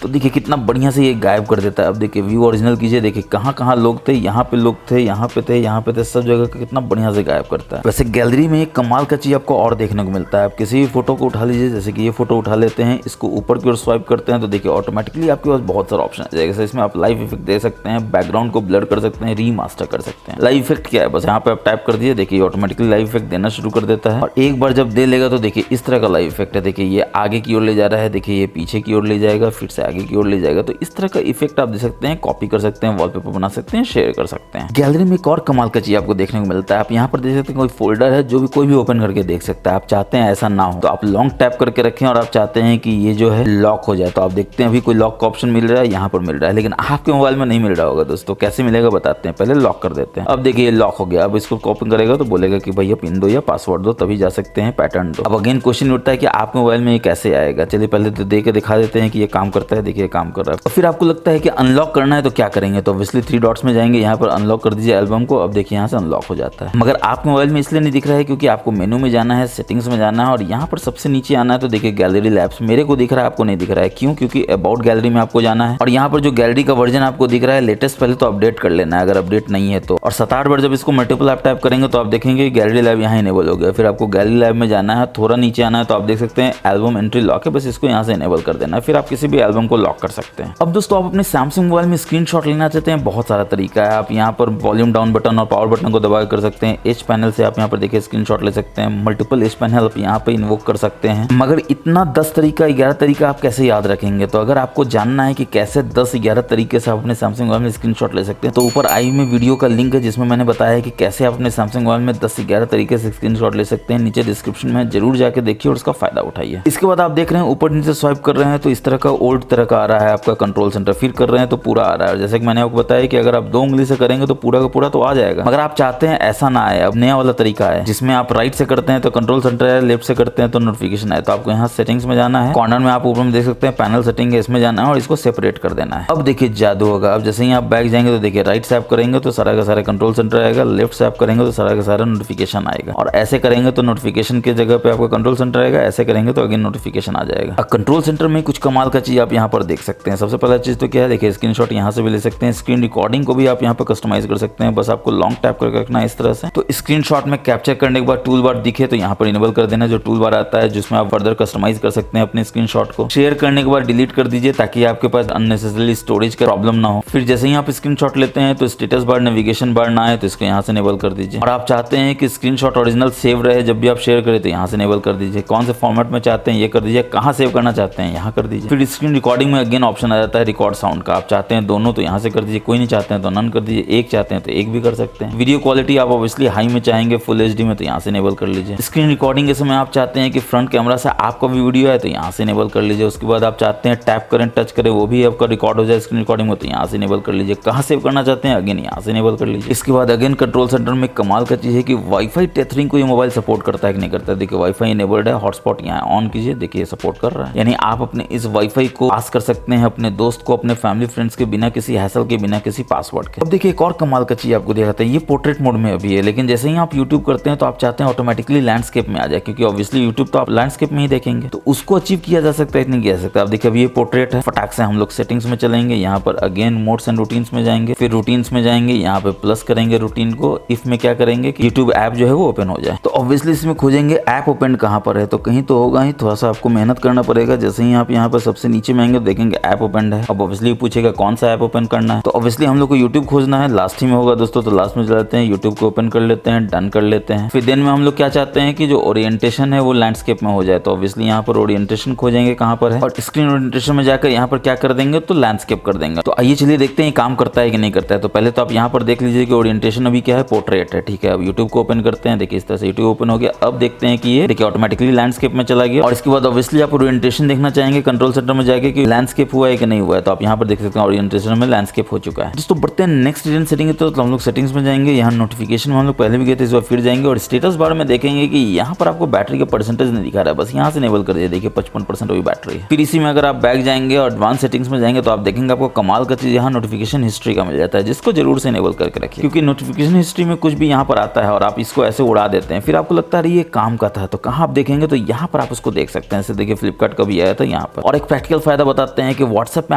Speaker 1: तो देखिए कितना बढ़िया से ये गायब कर देता है। अब देखिए व्यू ओरिजिनल कीजिए, देखिए कहाँ कहाँ लोग थे, यहाँ पे लोग थे, यहाँ पे थे, यहाँ पे थे, सब जगह का कितना बढ़िया से गायब करता है। वैसे गैलरी में एक कमाल का चीज आपको और देखने को मिलता है। आप किसी भी फोटो को उठा लीजिए, जैसे कि ये फोटो उठा लेते हैं, इसको ऊपर की ओर स्वाइप करते हैं तो देखिए ऑटोमेटिकली आपके पास बहुत सारा ऑप्शन है। जैसे इसमें आप लाइव इफेक्ट दे सकते हैं, बैकग्राउंड को ब्लर कर सकते हैं, रीमास्टर कर सकते हैं। लाइव इफेक्ट क्या है, बस यहाँ पे आप टाइप कर दीजिए, देखिए ऑटोमेटिकली लाइव इफेक्ट देना शुरू कर देता है। और एक बार जब दे लेगा तो देखिए इस तरह का लाइव इफेक्ट है। देखिए ये आगे की ओर ले जा रहा है, देखिए ये पीछे की ओर ले जाएगा, फिर से आगे की ओर ले जाएगा। तो इस तरह का इफेक्ट आप दे सकते हैं, कॉपी कर सकते हैं, वॉलपेपर बना सकते हैं, शेयर कर सकते हैं। गैलरी में एक और कमाल का चीज आपको देखने को मिलता है। आप यहाँ पर देख सकते हैं कोई फोल्डर है जो भी कोई भी ओपन करके देख सकता है। आप चाहते हैं ऐसा ना हो तो आप लॉन्ग टैप करके रखें और आप चाहते हैं कि ये जो है लॉक हो जाए तो आप देखते हैं अभी कोई लॉक का ऑप्शन मिल रहा है, यहाँ पर मिल रहा है, लेकिन आपके मोबाइल में नहीं मिल रहा होगा दोस्तों। कैसे मिलेगा बताते हैं, पहले लॉक कर देते हैं। अब देखिए लॉक हो गया। अब इसको ओपन करेगा तो बोलेगा कि भैया पिन दो या पासवर्ड दो, तभी जा सकते हैं, पैटर्न दो। अब अगेन क्वेश्चन उठता है कि आपके मोबाइल में ये कैसे आएगा। चलिए पहले तो दे के दिखा देते हैं कि ये काम करता है। देखिए काम कर रहा है। और फिर आपको लगता है कि अनलॉक करना है तो क्या करेंगे, तो ऑब्वियसली 3 डॉट्स में जाएंगे, यहाँ पर अनलॉक कर दीजिए एल्बम को। अब देखिए यहाँ से अनलॉक हो जाता है। मगर आपके मोबाइल में इसलिए नहीं दिख रहा है क्योंकि आपको मेनू में जाना है, सेटिंग्स में जाना है और यहाँ पर सबसे नीचे आना है। तो देखिए गैलरी लैब्स मेरे को दिख रहा है, आपको नहीं दिख रहा है। क्यों? क्योंकि अबाउट गैलरी में आपको जाना है और यहाँ पर जो गैलरी का वर्जन आपको दिख रहा है लेटेस्ट, पहले तो अपडेट कर लेना है अगर अपडेट नहीं है तो। और 7-8 बार जब इसको मल्टीपल ऐप टाइप करेंगे तो आप देखेंगे गैलरी लैब यहाँ इनेबल हो गया। फिर आपको गैलरी लैब में जाना है, थोड़ा नीचे आना है तो आप देख सकते हैं एल्बम एंट्री लॉक है, बस इसको यहाँ से इनेबल कर देना है। फिर आप किसी भी एल्बम को लॉक कर सकते हैं। अब दोस्तों आप अपने सैमसंग मोबाइल में स्क्रीनशॉट लेना चाहते हैं, बहुत सारा तरीका है। आप यहाँ पर वॉल्यूम डाउन बटन और पावर बटन को दबा कर सकते हैं। एज पैनल से आप यहाँ पर देखिए स्क्रीनशॉट ले सकते हैं। मल्टीपल एज पैनल आप यहाँ पे इन्वोक कर सकते हैं। मगर इतना 10 तरीका 11 तरीका आप कैसे याद रखेंगे? तो अगर आपको जानना है कि कैसे 10-11 तरीके से आप अपने सैमसंग मोबाइल में स्क्रीनशॉट ले सकते हैं तो ऊपर आई में वीडियो का लिंक है जिसमें मैंने बताया है कि कैसे आप अपने सैमसंग मोबाइल में 10-11 तरीके से स्क्रीनशॉट ले सकते हैं। नीचे डिस्क्रिप्शन में जरूर जाके देखिए और उसका फायदा उठाइए। इसके बाद आप देख रहे हैं ऊपर नीचे स्वाइप कर रहे हैं तो इस तरह का ओल्ड तरह का आ रहा है आपका कंट्रोल सेंटर। फिर कर रहे हैं तो पूरा आ रहा है। जैसे कि मैंने आपको बताया कि अगर आप 2 उंगली से करेंगे तो पूरा का पूरा तो आ जाएगा, मगर आप चाहते हैं ऐसा ना आए। अब नया वाला तरीका है जिसमें आप राइट से करते हैं तो कंट्रोल सेंटर है, लेफ्ट से करते हैं तो नोटिफिकेशन है। तो आपको यहाँ सेटिंग्स में जाना है, कॉर्नर में आप ऊपर में देख सकते हैं पैनल सेटिंग है, इसमें जाना है और इसको सेपरेट कर देना है। अब देखिए जादू होगा। अब जैसे ही आप बैक जाएंगे तो देखिए राइट से आप करेंगे तो सारा का सारा कंट्रोल सेंटर आएगा, लेफ्ट से आप करेंगे तो सारा का सारा नोटिफिकेशन आएगा और ऐसे करेंगे तो नोटिफिकेशन की जगह पे आपका कंट्रोल सेंटर आएगा, ऐसे करेंगे तो अगेन नोटिफिकेशन आ जाएगा। अब कंट्रोल सेंटर में कुछ कमाल का चीज आप यहाँ पर देख सकते हैं। सबसे पहला चीज तो क्या है, देखिए स्क्रीनशॉट यहाँ से भी ले सकते हैं, स्क्रीन रिकॉर्डिंग को भी आप यहाँ पर कस्टमाइज कर सकते हैं। बस आपको लॉन्ग टैप करके रखना है इस तरह से। तो स्क्रीनशॉट में कैप्चर करने के बाद टूल बार दिखे तो यहाँ पर इनेबल कर देना, जो टूल बार आता है जिसमें आप फर्दर कस्टमाइज कर सकते हैं अपने स्क्रीनशॉट को। शेयर करने के बाद डिलीट कर दीजिए ताकि आपके पास अननेसेसरी स्टोरेज का प्रॉब्लम ना हो। फिर जैसे ही आप स्क्रीनशॉट लेते हैं तो स्टेटस बार, नेविगेशन बार ना आए तो इसको यहाँ से इनेबल कर दीजिए। और आप चाहते हैं कि स्क्रीनशॉट ओरिजिनल सेव रहे जब भी आप शेयर करें तो यहाँ से इनेबल कर दीजिए। कौन से फॉर्मेट में चाहते हैं ये कर दीजिए, कहाँ सेव करना चाहते हैं यहाँ कर दीजिए। फिर स्क्रीन रिकॉर्डिंग में अगेन ऑप्शन आ जाता है रिकॉर्ड साउंड का। आप चाहते हैं दोनों तो यहाँ से कर दीजिए, कोई नहीं चाहते हैं तो नन कर दीजिए, एक चाहते हैं तो एक भी कर सकते हैं। वीडियो क्वालिटी आप ऑब्वियसली हाई में चाहेंगे, फुल एचडी में, तो यहाँ से इनेबल कर लीजिए। स्क्रीन रिकॉर्डिंग के समय आप चाहते हैं कि फ्रंट कैमरा से आपका भी वीडियो है तो यहाँ से इनेबल कर लीजिए। उसके बाद आप चाहते हैं टैप करें, टच करें, वो भी आपका रिकॉर्ड हो जाए स्क्रीन रिकॉर्डिंग में, तो यहाँ से इनेबल कर लीजिए। कहाँ सेव करना चाहते हैं अगेन यहाँ से इनेबल कर लीजिए। इसके बाद अगेन कंट्रोल सेंटर में कमाल का चीज है कि वाईफाई टेथरिंग को ये मोबाइल सपोर्ट करता है कि नहीं करता है। देखिए वाईफाई इनेबल्ड है, हॉटस्पॉट यहाँ ऑन कीजिए, देखिए सपोर्ट कर रहा है। यानी आप अपने इस वाईफाई को पास कर सकते हैं अपने दोस्त को, अपने फैमिली फ्रेंड्स के बिना किसी हैसल के, बिना किसी पासवर्ड के। अब देखिए एक और कमाल का चीज आपको दिखाता है, ये पोर्ट्रेट मोड में अभी है, लेकिन जैसे ही आप यूट्यूब करते हैं तो आप चाहते हैं ऑटोमेटिकली लैंडस्केप में आ जाए, क्योंकि ऑब्वियसली यूट्यूब तो आप लैंडस्केप में ही देखेंगे। तो उसको अचीव किया जा सकता है, इतनी किया जा सकता है। अब देखिए अभी ये पोर्ट्रेट है, फटाक से हम लोग सेटिंग्स में चलेंगे, यहाँ पर अगेन मोड्स एंड रूटीन्स में जाएंगे, फिर रूटीन्स में जाएंगे, यहाँ पे प्लस करेंगे रूटीन को। इफ में क्या करेंगे कि यूट्यूब ऐप जो है वो ओपन हो जाए। तो ऑब्वियसली इसमें खोजेंगे ऐप ओपन कहाँ पर है, तो कहीं तो होगा ही, थोड़ा सा आपको मेहनत करना पड़ेगा। जैसे ही आप यहाँ पर सबसे नीचे में जाएंगे तो देखेंगे ऐप ओपन है। अब ऑब्वियसली पूछेगा कौन सा ऐप ओपन करना है, तो ऑब्वियसली हम लोग को यूट्यूब खोजना है, लास्ट ही में होगा दोस्तों। तो लास्ट में चलाते हैं, यूट्यूब को ओपन कर लेते हैं, डन कर लेते हैं। फिर देन में हम लोग क्या चाहते हैं कि जो ओरिएंटेशन है वो लैंडस्केप में हो जाए, तो ऑब्वियसली यहाँ पर ओरिएंटेशन खोजेंगे कहाँ पर है, और स्क्रीन ओरिएंटेशन में जाकर यहाँ पर क्या कर देंगे तो लैंडस्केप कर देंगे। तो आइए चलिए देखते हैं काम करता है कि नहीं करता है। तो पहले तो आप यहाँ पर देख लीजिए कि ओरिएंटेशन अभी क्या है, पोर्ट्रेट है, ठीक है। अब यूट्यूब को ओपन करते हैं, देखिए इस तरह से यूट्यूब ओपन हो गया। अब देखते हैं कि ये देखिए ऑटोमेटिकली लैंडस्केप में चला गया। और इसके बाद ऑब्वियसली आप ओरिएंटेशन देखना चाहेंगे कंट्रोल सेंटर में जाके कि लैंडस्केप हुआ है कि नहीं हुआ है, तो आप यहाँ पर देख सकते हैं ओरिएंटेशन में लैंडस्केप हो चुका है। दोस्तों बढ़ते हैं नेक्स्ट रीजन सेटिंग तो हम लोग सेटिंग्स में जाएंगे, यहाँ नोटिफिकेशन में हम लोग पहले भी गए थे, इस बार फिर जाएंगे और स्टेटस बार में देखेंगे कि यहाँ पर आपको बैटरी का परसेंटेज नहीं दिखा रहा है, बस यहाँ से इनेबल कर दिया, देखिए 55% वही बैटरी है। फिर इसी में अगर आप बैक जाएंगे और एडवांस सेटिंग्स में जाएंगे तो आप देखेंगे आपको कमाल का चीज यहाँ नोटिफिकेशन हिस्ट्री का मिल जाता है, जिसको जरूर से इनेबल करके रखिए, क्योंकि नोटिफिकेशन हिस्ट्री में कुछ भी यहाँ पर आता है और आप इसको ऐसे उड़ा देते हैं, फिर आपको लगता है ये काम का था, तो कहाँ आप देखेंगे तो यहाँ पर आप उसको देख सकते हैं। जैसे देखिए फ्लिपकार्ट का भी आया था यहाँ पर। और एक प्रैक्टिकल फायदा बताते हैं कि व्हाट्सएप में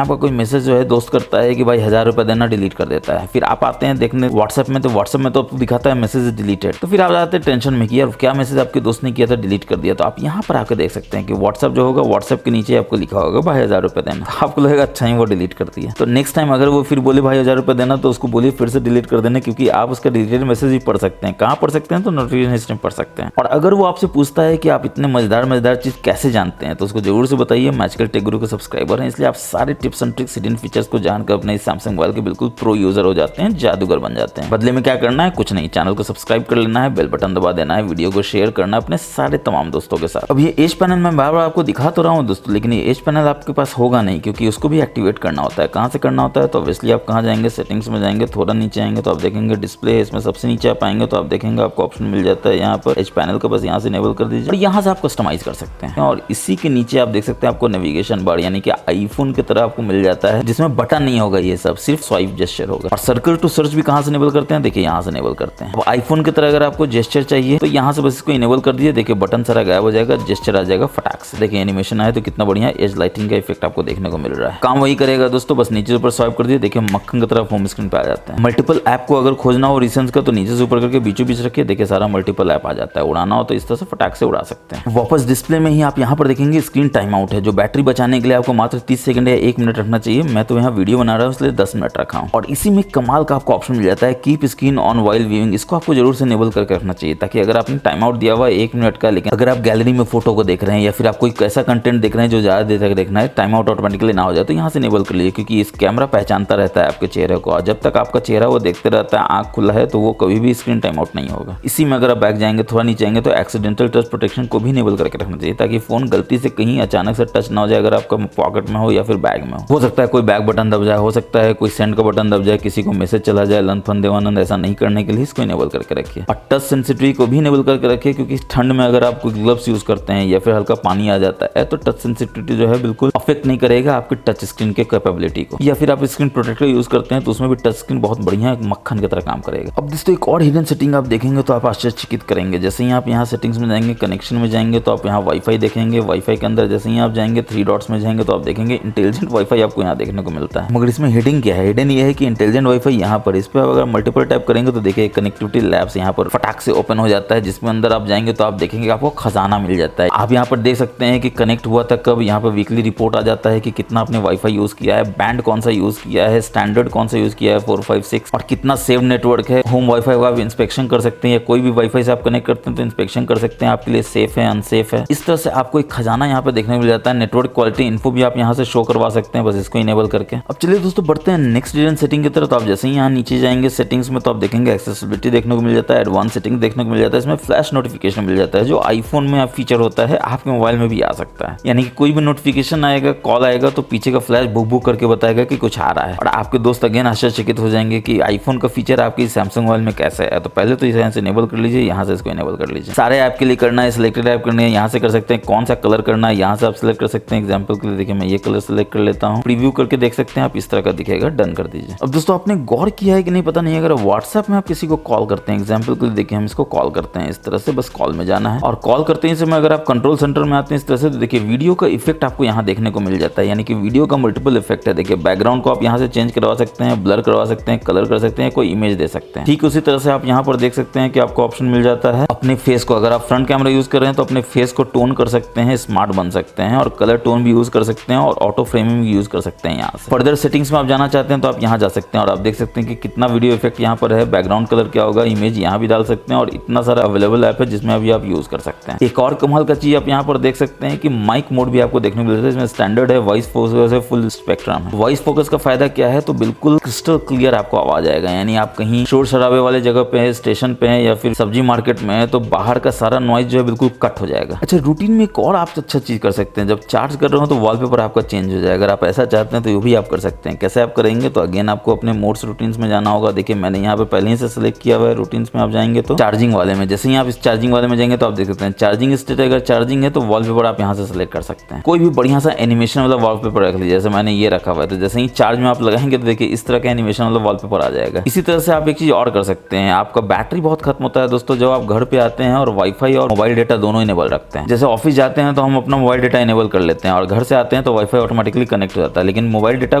Speaker 1: आपका कोई मैसेज जो है दोस्त करता है कि भाई 1000 रुपए देना, डिलीट कर देता है। फिर आप आते हैं देखने व्हाट्सएप में, तो व्हाट्सएप में तो दिखाता है मैसेज डिलीटेड, तो फिर आप जाते हैं टेंशन में कि यार क्या मैसेज आपके दोस्त ने किया था, डिलीट कर दिया। तो आप यहाँ पर आकर देख सकते हैं कि व्हाट्सएप जो होगा, व्हाट्सएप के नीचे आपको लिखा होगा भाई 1000 रुपए देना, आपको लगेगा अच्छा ही वो डिलीट कर दिया। तो नेक्स्ट टाइम अगर वो फिर बोले भाई 1000 रुपए देना, तो उसको बोलिए फिर से डिलीट कर देना, क्योंकि आप उसका डिलीटेड मैसेज भी पढ़ सकते हैं। कहाँ पढ़ सकते हैं तो नोटिफिकेशन हिस्ट्री में पढ़ सकते हैं। और अगर वो आपसे पूछता है कि आप इतने मजेदार चीज कैसे जानते हैं, तो उसको जरूर से बताइए। मैजिकल टेक गुरु के सब्सक्राइबर हैं, इसलिए आप सारे tips and tricks, hidden features को जानकर अपने इस सैमसंग मोबाइल के बिल्कुल प्रो यूजर हो जाते हैं, जादूगर बन जाते हैं। बदले में क्या करना है, कुछ नहीं, चैनल को सब्सक्राइब कर लेना है, बेल बटन दबा देना है, वीडियो को शेयर करना है अपने सारे तमाम दोस्तों के साथ। अब ये एज पैनल मैं बार बार आपको दिखा तो रहा हूँ दोस्तों, लेकिन ये एज पैनल आपके पास होगा नहीं, क्योंकि उसको भी एक्टिवेट करना होता है। कहाँ से करना होता है, तो ऑब्वियसली आप कहाँ जाएंगे, सेटिंग्स में जाएंगे, थोड़ा नीचे आएंगे तो आप देखेंगे डिस्प्ले, इसमें सबसे नीचे आप आएंगे तो आप देखेंगे आपको ऑप्शन मिल जाता है यहाँ पर एज पैनल का, बस यहाँ से इनेबल कर दीजिए और यहाँ से आप कस्टमाइज कर सकते हैं। और इसी के नीचे आप देख सकते हैं आपको नेविगेशन बार, यानी कि आईफोन की तरह आपको मिल जाता है, जिसमें बटन नहीं होगा, ये सब सिर्फ स्वाइप जेस्चर होगा। और सर्कल टू सर्च भी कहाँ से इनेबल करते हैं, देखिए यहाँ से इनेबल करते हैं। अब आईफोन की तरह अगर आपको जेस्चर चाहिए तो यहाँ से बस इसको इनेबल कर दीजिए, देखिए बटन सारा गायब हो जाएगा, जेस्चर आ जाएगा फटाक से। देखिए एनिमेशन आया तो कितना बढ़िया एज लाइटिंग का इफेक्ट आपको देखने को मिल रहा है। काम वही करेगा दोस्तों, बस नीचे ऊपर स्वाइप कर दिए, देखिए मक्खन की तरफ होम स्क्रीन पे आ जाता है। मल्टीपल ऐप को अगर खोजना हो रिसेंस का, तो नीचे से ऊपर करके बीचों बीच रखिए, देखिए सारा मल्टीपल ऐप आ जाता है। उड़ाना हो तो इस तरह से फटाक से उड़ा सकते हैं। वापस डिस्प्ले में ही आप यहाँ पर देखेंगे स्क्रीन टाइम आउट है, जो बैटरी बचाने के लिए आपको मात्र 30 सेकंड या 1 मिनट रखना चाहिए। मैं तो यहाँ वीडियो बना रहा हूँ इसलिए 10 मिनट रखा हूँ। और इसी में कमाल का आपको ऑप्शन मिल जाता है keep screen on while viewing, इसको आपको जरूर से इनेबल करके रखना चाहिए, ताकि अगर आपने टाइम आउट दिया हुआ है 1 मिनट का, लेकिन अगर आप गैलरी में फोटो को देख रहे हैं या फिर आप कोई ऐसा कंटेंट देख रहे हैं जो ज्यादा देर तक देखना है, टाइम आउट ऑटोमेटिकली ना हो जाए, तो यहाँ से इनेबल कर लीजिए, क्योंकि इस कैमरा पहचानता रहता है आपके चेहरे को, और जब तक आपका चेहरा वो देखते रहता है, आंख खुला है, तो वो कभी भी स्क्रीन टाइम आउट नहीं होगा। इसी में अगर आप बैक जाएंगे, थोड़ा नीचे आएंगे, तो एक्सीडेंटल टच प्रोटेक्शन को भी इनेबल करके रखना चाहिए, ताकि फोन गलती से कहीं अचानक से टच ना हो जाए, अगर आपका पॉकेट में हो या फिर बैग में हो सकता है कोई बैक बटन दब जाए, हो सकता है कोई सेंड का बटन दब जाए, किसी को मैसेज चला जाए, लंथन देवानंद, ऐसा नहीं करने के लिए इसको इनेबल करके रखिए। और टच सेंसिटिविटी को भी इनेबल करके रखिए, क्योंकि ठंड में अगर आप कोई ग्लव्स यूज करते हैं या फिर हल्का पानी आ जाता है, तो टच सेंसिटिविटी जो है बिल्कुल अफेक्ट नहीं करेगा आपकी टच स्क्रीन के कैपेबिलिटी को। या फिर आप स्क्रीन प्रोटेक्टर यूज करते हैं तो उसमें भी टच स्क्रीन बहुत बढ़िया मक्खन की तरह काम करेगा। अब दोस्तों एक और हिडन सेटिंग आप देखेंगे तो आप आश्चर्यचकित करेंगे। जैसे ही आप यहाँ सेटिंग्स में जाएंगे, कनेक्शन में जाएंगे, तो आप यहाँ वाईफाई देखेंगे। वाईफाई के अंदर जैसे ही आप जाएंगे 3 डॉट्स में जाएंगे, तो आप देखेंगे इंटेलिजेंट वाईफाई आपको यहाँ देखने को मिलता है। मगर इसमें हिडन क्या है, हिडन ये है कि इंटेलिजेंट वाईफाई यहाँ पर, इस पर अगर मल्टीपल टैप करेंगे तो देखिए कनेक्टिविटी लैब्स यहाँ पर फटाक से ओपन हो जाता है, जिसमें अंदर आप जाएंगे तो आप देखेंगे आपको खजाना मिल जाता है। आप यहाँ पर देख सकते हैं कि कनेक्ट हुआ था कब, यहाँ पर वीकली रिपोर्ट आ जाता है कि कितना आपने वाईफाई यूज किया है, बैंड कौन सा यूज किया है, स्टैंडर्ड कौन सा यूज किया है 4, 5, 6, और कितना सेव नेटवर्क है। होम वाईफाई का आप इंस्पेक्शन कर सकते हैं, या कोई भी वाईफाई से आप कनेक्ट करते हैं तो इंस्पेक्शन कर सकते हैं, आपके लिए सेफ है अनसेफ है। इस तरह से आपको एक खजाना यहाँ पे देखने को मिल जाता है। नेटवर्क क्वालिटी इन्फो भी आप यहाँ से शो करवा सकते हैं, बस इसको इनेबल करके। अब चलिए दोस्तों बढ़ते हैं नेक्स्ट डिजाइन सेटिंग की तरफ। तो आप जैसे ही यहाँ नीचे जाएंगे सेटिंग्स में, तो आप देखेंगे एक्सेसिबिलिटी देखने को मिल जाता है, एडवांस सेटिंग देखने को मिल जाता है, इसमें फ्लैश नोटिफिकेशन मिल जाता है, जो आईफोन में फीचर होता है आपके मोबाइल में भी आ सकता है। यानी कि कोई भी नोटिफिकेशन आएगा, कॉल आएगा, तो पीछे का फ्लैश बुक बुक करके बताएगा कि कुछ आ रहा है, और आपके दोस्त अगेन आश्चर्यचकित हो जाएंगे कि आईफोन का फीचर आपकी सैमसंग मोबाइल में कैसे है। तो पहले तो इसे इनेबल कर लीजिए, यहाँ से इसको इनेबल कर लीजिए। सारे ऐप के लिए करना है, सिलेक्टेड ऐप करनी है, यहाँ से कर सकते हैं। कौन सा कलर करना है यहाँ से आप सिलेक्ट कर सकते हैं। एग्जाम्पल के लिए देखिए मैं ये कलर सिलेक्ट कर लेता हूँ, प्रीव्यू करके देख सकते हैं आप, इस तरह का दिखेगा, डन कर दीजिए। अब दोस्तों आपने गौर किया है कि नहीं पता नहीं, अगर व्हाट्सएप में आप किसी को कॉल करते हैं, एग्जाम्पल के लिए देखिए हम इसको कॉल करते हैं, इस तरह से बस कॉल में जाना है, और कॉल करते ही समय अगर आप कंट्रोल सेंटर में आते हैं इस तरह से, तो देखिए वीडियो का इफेक्ट आपको यहाँ देखने को मिल जाता है। यानी कि वीडियो का मल्टीपल इफेक्ट है। देखिए बैकग्राउंड को आप यहाँ से चेंज करवा सकते हैं, ब्लर करवा सकते हैं, कलर कर सकते हैं, कोई इमेज दे सकते हैं। ठीक उसी तरह से आप यहाँ पर देख सकते हैं कि आपको ऑप्शन मिल जाता है अपने फेस को, अगर आप फ्रंट कैमरा यूज कर रहे हैं तो अपने फेस को टोन कर सकते हैं, स्मार्ट बन सकते हैं, और कलर टोन भी यूज कर सकते सकते हैं और ऑटो फ्रेमिंग भी यूज कर सकते हैं। यहाँ से फर्दर सेटिंग्स में आप जाना चाहते हैं तो आप यहाँ जा सकते हैं और आप देख सकते हैं कि कितना वीडियो इफेक्ट यहाँ पर है, बैकग्राउंड कलर क्या होगा, इमेज यहाँ भी डाल सकते हैं और इतना सारा अवेलेबल ऐप है जिसमें अभी आप यूज कर सकते हैं। एक और कमाल का चीज आप यहाँ पर देख सकते हैं कि माइक मोड भी आपको देखने को मिलता है। इसमें स्टैंडर्ड है, वॉइस फोकस है, फुल स्पेक्ट्रम है। वॉइस फोकस का फायदा क्या है, तो बिल्कुल क्रिस्टल क्लियर आपको आवाज आएगा, यानी आप कहीं शोर शराबे वाले जगह पे है, स्टेशन पे है या फिर सब्जी मार्केट में है तो बाहर का सारा नॉइज जो है बिल्कुल कट हो जाएगा। अच्छा, रूटीन में एक और आप अच्छा चीज कर सकते हैं, जब चार्ज कर रहे हो तो वॉलपेपर आपका चेंज हो जाएगा। अगर आप ऐसा चाहते हैं तो ये भी आप कर सकते हैं। कैसे आप करेंगे, तो अगेन आपको अपने मोड्स रूटीन्स में जाना होगा। देखिए मैंने यहाँ पे पहले ही से सिलेक्ट किया हुआ है। रूटीन्स में आप जाएंगे तो चार्जिंग वाले में, जैसे ही आप इस चार्जिंग वाले में जाएंगे तो आप देख सकते हैं चार्जिंग स्टेट, अगर चार्जिंग है तो वॉलपेपर आप यहाँ से सिलेक्ट कर सकते हैं। कोई भी बढ़िया सा एनिमेशन वाला वॉलपेपर रख लीजिए, जैसे मैंने ये रखा हुआ है, तो जैसे ही चार्ज में आप लगाएंगे तो देखिए इस तरह का एनिमेशन वाला वॉलपेपर आ जाएगा। इसी तरह से आप एक चीज और कर सकते हैं, आपका बैटरी बहुत खत्म होता है दोस्तों जब आप घर पे आते हैं और वाईफाई और मोबाइल डेटा दोनों इनेबल रखते हैं। जैसे ऑफिस जाते हैं तो हम अपना मोबाइल डेटा इनेबल कर लेते हैं और घर से आते हैं तो वाईफाई ऑटोमेटिकली कनेक्ट हो जाता है, लेकिन मोबाइल डेटा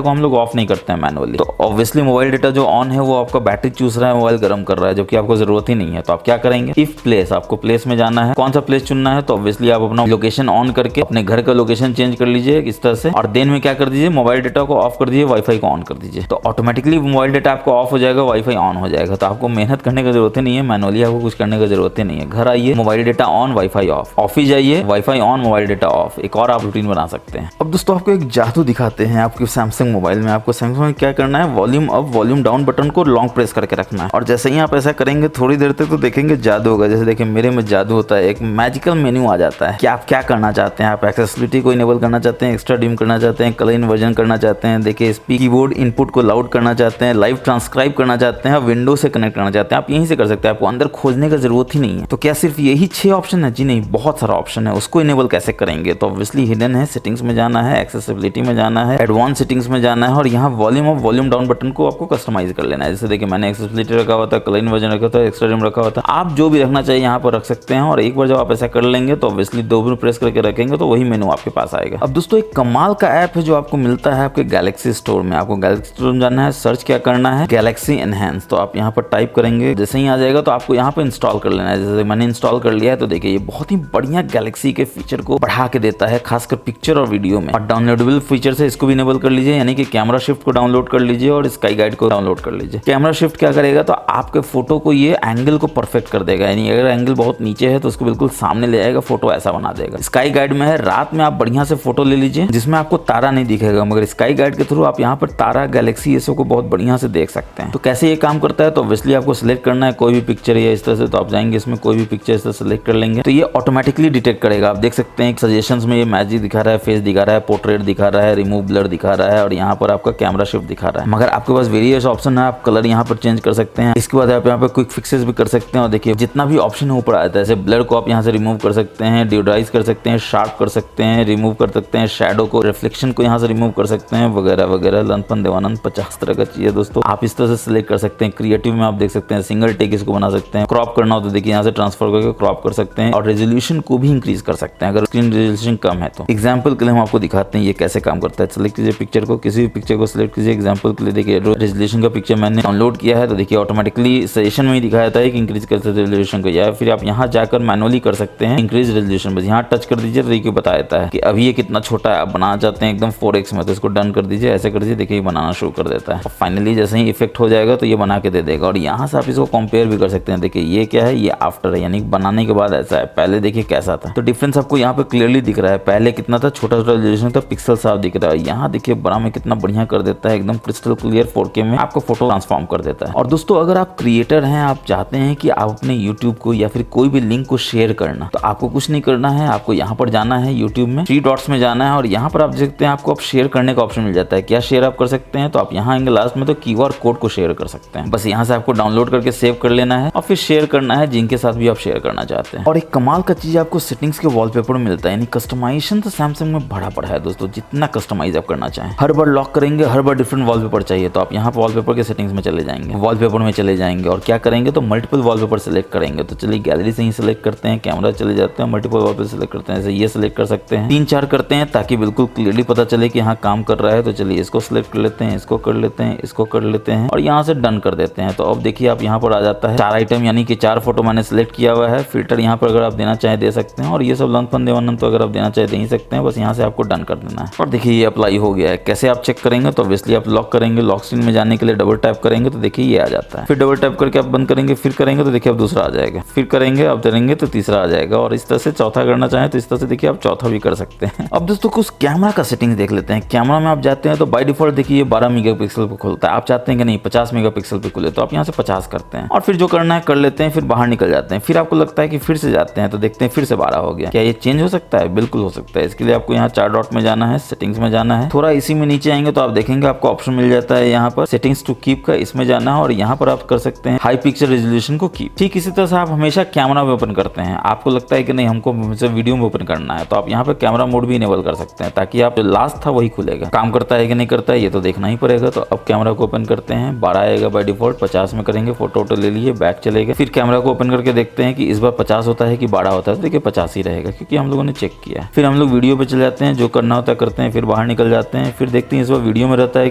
Speaker 1: को हम लोग ऑफ नहीं करते हैं मैनुअली। तो ऑब्वियसली मोबाइल डेटा जो ऑन है वो आपका बैटरी चूस रहा है, मोबाइल गर्म कर रहा है, जबकि आपको जरूरत ही नहीं है। तो आप क्या करेंगे, इफ प्लेस, आपको प्लेस में जाना है। कौन सा प्लेस चुनना है, तो ऑब्वियसली आप अपना लोकेशन ऑन करके अपने घर का लोकेशन चेंज कर लीजिए इस तरह से, और देन में क्या कर दीजिए, मोबाइल डेटा को ऑफ कर दीजिए, वाईफाई को ऑन कर दीजिए। तो ऑटोमेटिकली मोबाइल डेटा आपको ऑफ हो जाएगा, वाईफाई ऑन हो जाएगा। तो आपको मेहनत करने की जरूरत ही नहीं है, मैनुअली आपको कुछ करने की जरूरत ही नहीं है। घर आइए, mobile data on, wifi off, office जाइए, wifi on, mobile data off. एक और आप रूटीन बना सकते हैं। अब दोस्तों आपको एक जादू दिखाते हैं आपके सैमसंग मोबाइल में। आपको सैमसंग में क्या करना है, volume up volume down button को लॉन्ग प्रेस करके रखना है और जैसे ही आप ऐसा करेंगे थोड़ी देर तक तो देखेंगे जादू होगा। जैसे देखिए मेरे में जादू होता है, एक मैजिकल मेन्यू आ जाता है कि आप क्या करना चाहते हैं। आप एक्सेसिबिलिटी को इनेबल करना चाहते हैं, एक्स्ट्रा डिम करना चाहते हैं, कलर इन्वर्जन करना चाहते हैं, देखिए स्पीक कीबोर्ड इनपुट को लाउड करना चाहते हैं, लाइव ट्रांसक्राइब करना चाहते हैं, विंडो से कनेक्ट करना चाहते हैं। आप यहीं से कर सकते हैं, आपको अंदर खोजने का जरूरत ही नहीं है। तो क्या सिर्फ यही 6 ऑप्शन है? जी नहीं, बहुत सारा ऑप्शन है। उसको इनेबल कैसे करेंगे, तो ऑब्वियसली हिडन है, सेटिंग्स में जाना है, एक्सेसिबिलिटी में जाना है, एडवांस सेटिंग्स में जाना है और यहाँ volume up volume down button को आपको कस्टमाइज कर लेना है। जैसे देखिए मैंने एक्सेसिबिलिटी रखा हुआ था, कलर इन्वर्जन रखा था, एक्स्ट्रा डिम रखा हुआ था। आप जो भी रखना चाहिए यहाँ पर रख सकते हैं और एक बार जब आप ऐसा कर लेंगे तो ऑब्वियसली 2 बार प्रेस करके रखेंगे तो वही मेनू आपके पास आएगा। अब दोस्तों एक कमाल का ऐप है जो आपको मिलता है आपके गैलेक्सी स्टोर में। आपको गैलेक्सी स्टोर में जाना है, सर्च क्या करना है, गैलेक्सी एनहांस। तो आप यहाँ पर टाइप करेंगे, जैसे ही आ जाएगा तो आपको यहाँ पर इंस्टॉल कर लेना है। जैसे मैंने इंस्टॉल कर लिया है तो देखिए ये बहुत ही बढ़िया गैलेक्सी के फीचर को बढ़ा के देता है, खासकर पिक्चर और वीडियो में। और डाउनलोडेबल फीचर है, इसको भी इनेबल कर लीजिए, यानी कि कैमरा शिफ्ट को डाउनलोड कर लीजिए और स्काई गाइड को डाउनलोड कर लीजिए। कैमरा शिफ्ट क्या करेगा, तो आपके फोटो को ये एंगल को परफेक्ट कर देगा, यानी अगर एंगल बहुत नीचे है तो उसको बिल्कुल सामने ले आएगा, फोटो ऐसा बना देगा। स्काई गाइड में है, रात में आप बढ़िया से फोटो ले लीजिए जिसमें आपको तारा नहीं दिखेगा, मगर स्काई गाइड के थ्रू आप यहाँ पर तारा, गैलेक्सी ये सब को बहुत बढ़िया से देख सकते हैं। तो कैसे ये काम करता है, तो ऑब्वियसली आपको सिलेक्ट करना है कोई भी पिक्चर या इस तरह से, तो आप जाएंगे इसमें कोई भी पिक्चर इस तरह सेलेक्ट कर लेंगे तो ये ऑटोमेटिकली डिटेक्ट करेगा। आप देख सकते हैं सजेशंस में ये मैजिक दिखा रहा है, फेस दिखा रहा है, पोर्ट्रेट दिखा रहा है, रिमूव ब्लर दिखा रहा है और यहाँ पर आपका कैमरा शिफ्ट दिखा रहा है। मगर आपके पास वेरियस ऑप्शन है, आप कलर यहाँ पर चेंज कर सकते हैं। इसके बाद आप यहाँ पर क्विक फिक्सेस भी कर सकते हैं और देखिए जितना भी ऑप्शन है ऊपर आता है, जैसे ब्लर को आप यहाँ से रिमूव कर सकते हैं, डिओड्राइज कर सकते हैं, शार्प कर सकते हैं, रिमूव कर सकते हैं, शैडो को, रिफ्लेक्शन को यहाँ से रिमूव कर सकते हैं वगैरह वगैरह। लनपन देवानंद 50 तरह का चीज है दोस्तों, आप इस तरह से सिलेक्ट कर सकते हैं। क्रिएटिव में आप देख सकते हैं सिंगल टेक इसको बना सकते हैं, क्रॉप करना हो तो देखिए यहाँ से ट्रांसफर करके क्रॉप कर सकते हैं और रेजोल्यूशन को भी इंक्रीज कर सकते हैं अगर स्क्रीन रेजोल्यूशन कम है तो। एग्जाम्पल के लिए हम आपको दिखाते हैं ये कैसे काम करता है। सिलेक्ट कीजिए पिक्चर को, किसी भी पिक्चर को सिलेक्ट कीजिए। एग्जाम्पल के लिए देखिए रेजोल्यूशन का पिक्चर मैंने डाउनलोड किया है तो देखिए ऑटोमेटिकली सजेशन में ही दिखाया था कि इंक्रीज कर सकते रेजोल्यूशन को, या फिर आप यहाँ जाकर मैनुअली कर सकते हैं इंक्रीज रेजोल्यूशन। बस यहाँ टच कर दीजिए तो देखिए बता देता है कि अभी ये कितना छोटा है, आप बनाना चाहते हैं एकदम 4x में तो इसको डन कर दीजिए, ऐसे कर दीजिए, देखिए बनाना शुरू कर देता है। फाइनली जैसे ही इफेक्ट हो जाएगा तो ये बना के दे देगा और यहाँ से आप इसको कंपेयर भी कर सकते हैं। देखिए ये क्या है, ये आफ्टर है, यानी बनाने के बाद ऐसा है, पहले देखिए कैसा था। तो डिफरेंस आपको यहाँ पे क्लियरली दिख रहा है, पहले कितना था, छोटा छोटा रेजोल्यूशन था, पिक्सल साफ दिख रहा है। यहाँ देखिए बड़ा में कितना बढ़िया कर देता है, एकदम क्रिस्टल क्लियर 4K में आपको फोटो ट्रांसफॉर्म कर देता है। और दोस्तों अगर आप क्रिएटर हैं, आप चाहते हैं कि आप अपने यूट्यूब को या फिर कोई भी लिंक को शेयर करना, तो आपको कुछ नहीं करना है, आपको यहाँ पर जाना है, यूट्यूब में 3 डॉट्स में जाना है और यहाँ पर आप देख सकते हैं आपको अब शेयर करने का ऑप्शन मिल जाता है। क्या शेयर आप कर सकते हैं, तो आप यहाँ आएंगे लास्ट में तो QR कोड को शेयर कर सकते हैं। बस यहाँ से आपको डाउनलोड करके सेव कर लेना है और फिर शेयर करना है जिनके साथ भी आप शेयर करना चाहते हैं। और एक कमाल का चीज आपको सेटिंग्स के वॉलपेपर में मिलता है, यानी कस्टमाइजेशन तो सैमसंग में भरा पड़ा है दोस्तों, जितना कस्टमाइज आप करना चाहें। हर बार लॉक करेंगे, हर बार डिफरेंट वॉलपेपर चाहिए तो आप यहाँ पर वॉलपेपर के सेटिंग्स में चले जाएंगे, वॉलपेपर में चले जाएंगे और क्या करेंगे तो मल्टीपल वॉलपेपर सेलेक्ट करेंगे। तो चलिए गैलरी से ही सिलेक्ट करते हैं, कैमरा चले जाते हैं, मल्टीपल वॉलपेपर सेलेक्ट करते हैं, जैसे ये सिलेक्ट कर सकते हैं, 3-4 करते हैं ताकि बिल्कुल क्लियरली पता चले कि हाँ काम कर रहा है। तो चलिए इसको सिलेक्ट कर लेते हैं, इसको कर लेते हैं, इसको कर लेते हैं और यहाँ से डन कर देते हैं। तो अब देखिए आप यहाँ पर आ जाता है 4 आइटम, यानी कि 4 फोटो मैंने सिलेक्ट किया हुआ है। फिल्टर यहाँ पर अगर आप देना चाहें दे सकते हैं और ये सब लनपन देवानंद तो अगर आप देना चाहें दे ही सकते हैं। बस यहाँ से आपको डन कर देना है। और देखिए ये अप्लाई हो गया है। कैसे आप चेक करेंगे तो ऑब्वियसली आप लॉक करेंगे, लॉक स्क्रीन में जाने के लिए डबल टैप करेंगे तो देखिए ये आ जाता है। फिर डबल टैप करके आप बंद करेंगे, फिर करेंगे तो देखिए अब दूसरा आ जाएगा, फिर करेंगे अब करेंगे तो तीसरा आ जाएगा, और इस तरह से चौथा करना चाहें तो इस तरह से देखिए आप चौथा भी कर सकते हैं। अब दोस्तों कुछ कैमरा का सेटिंग देख लेते हैं। कैमरा में आप जाते हैं तो बाय डिफॉल्ट देखिए ये 12 मेगापिक्सल पे खुलता है। आप चाहते हैं कि नहीं 50 मेगापिक्सल पे खुले तो आप यहाँ से 50 करते हैं और फिर जो करना है कर लेते हैं, फिर बाहर निकल जाते हैं। फिर आपको लगता है कि फिर से जाते हैं तो देखते हैं फिर से 12 हो गया। क्या ये चेंज हो सकता है? बिल्कुल हो सकता है। इसके लिए आपको यहाँ 4 डॉट में जाना है, सेटिंग्स में जाना है, थोड़ा इसी में नीचे आएंगे तो आप देखेंगे आपको ऑप्शन मिल जाता है यहाँ पर सेटिंग्स टू कीप का, इसमें जाना है और यहाँ पर आप कर सकते हैं हाई पिक्चर रेजोल्यूशन को कीप। ठीक इसी तरह से आप हमेशा कैमरा में ओपन करते हैं, आपको लगता है कि नहीं हमको वीडियो में ओपन करना है तो आप यहाँ पे कैमरा मोड भी इनेबल कर सकते हैं ताकि आप लास्ट था वही खुलेगा। काम करता है कि नहीं करता है ये तो देखना ही पड़ेगा। तो अब कैमरा को ओपन करते हैं, 12 आएगा बाय डिफॉल्ट, 50 में करेंगे, फोटो ले लिए, बैक चलेगा। फिर कैमरा को ओपन करके देखते हैं कि इस बार 50 होता है कि 12 होता है, तो देखिए 50 ही रहेगा क्योंकि हम लोगों ने चेक किया है। फिर हम लोग वीडियो पे चले जाते हैं, जो करना होता है करते हैं, फिर बाहर निकल जाते हैं, फिर देखते हैं इस बार वीडियो में रहता है